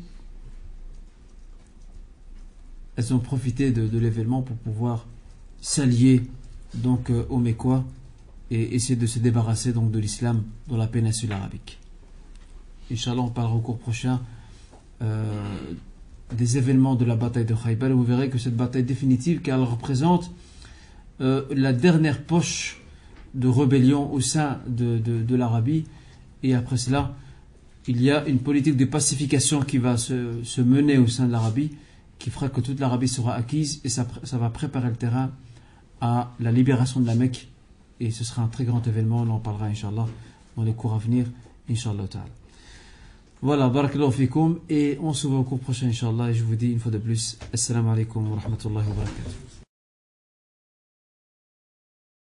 elles ont profité de l'événement pour pouvoir s'allier donc aux Mécois et essayer de se débarrasser donc de l'islam dans la péninsule arabique. Inch'Allah, on parlera au cours prochain des événements de la bataille de Khaybar. Vous verrez que cette bataille définitive, car elle représente la dernière poche de rébellion au sein de l'Arabie, et après cela il y a une politique de pacification qui va se mener au sein de l'Arabie, qui fera que toute l'Arabie sera acquise, et ça va préparer le terrain à la libération de la Mecque, et ce sera un très grand événement. On en parlera Inch'Allah dans les cours à venir, Inch'Allah ta'ala. Voilà, barakallahu fikoum, et on se voit au cours prochain Inch'Allah, et je vous dis une fois de plus, assalamu alaikum wa rahmatullahi wa barakatuh.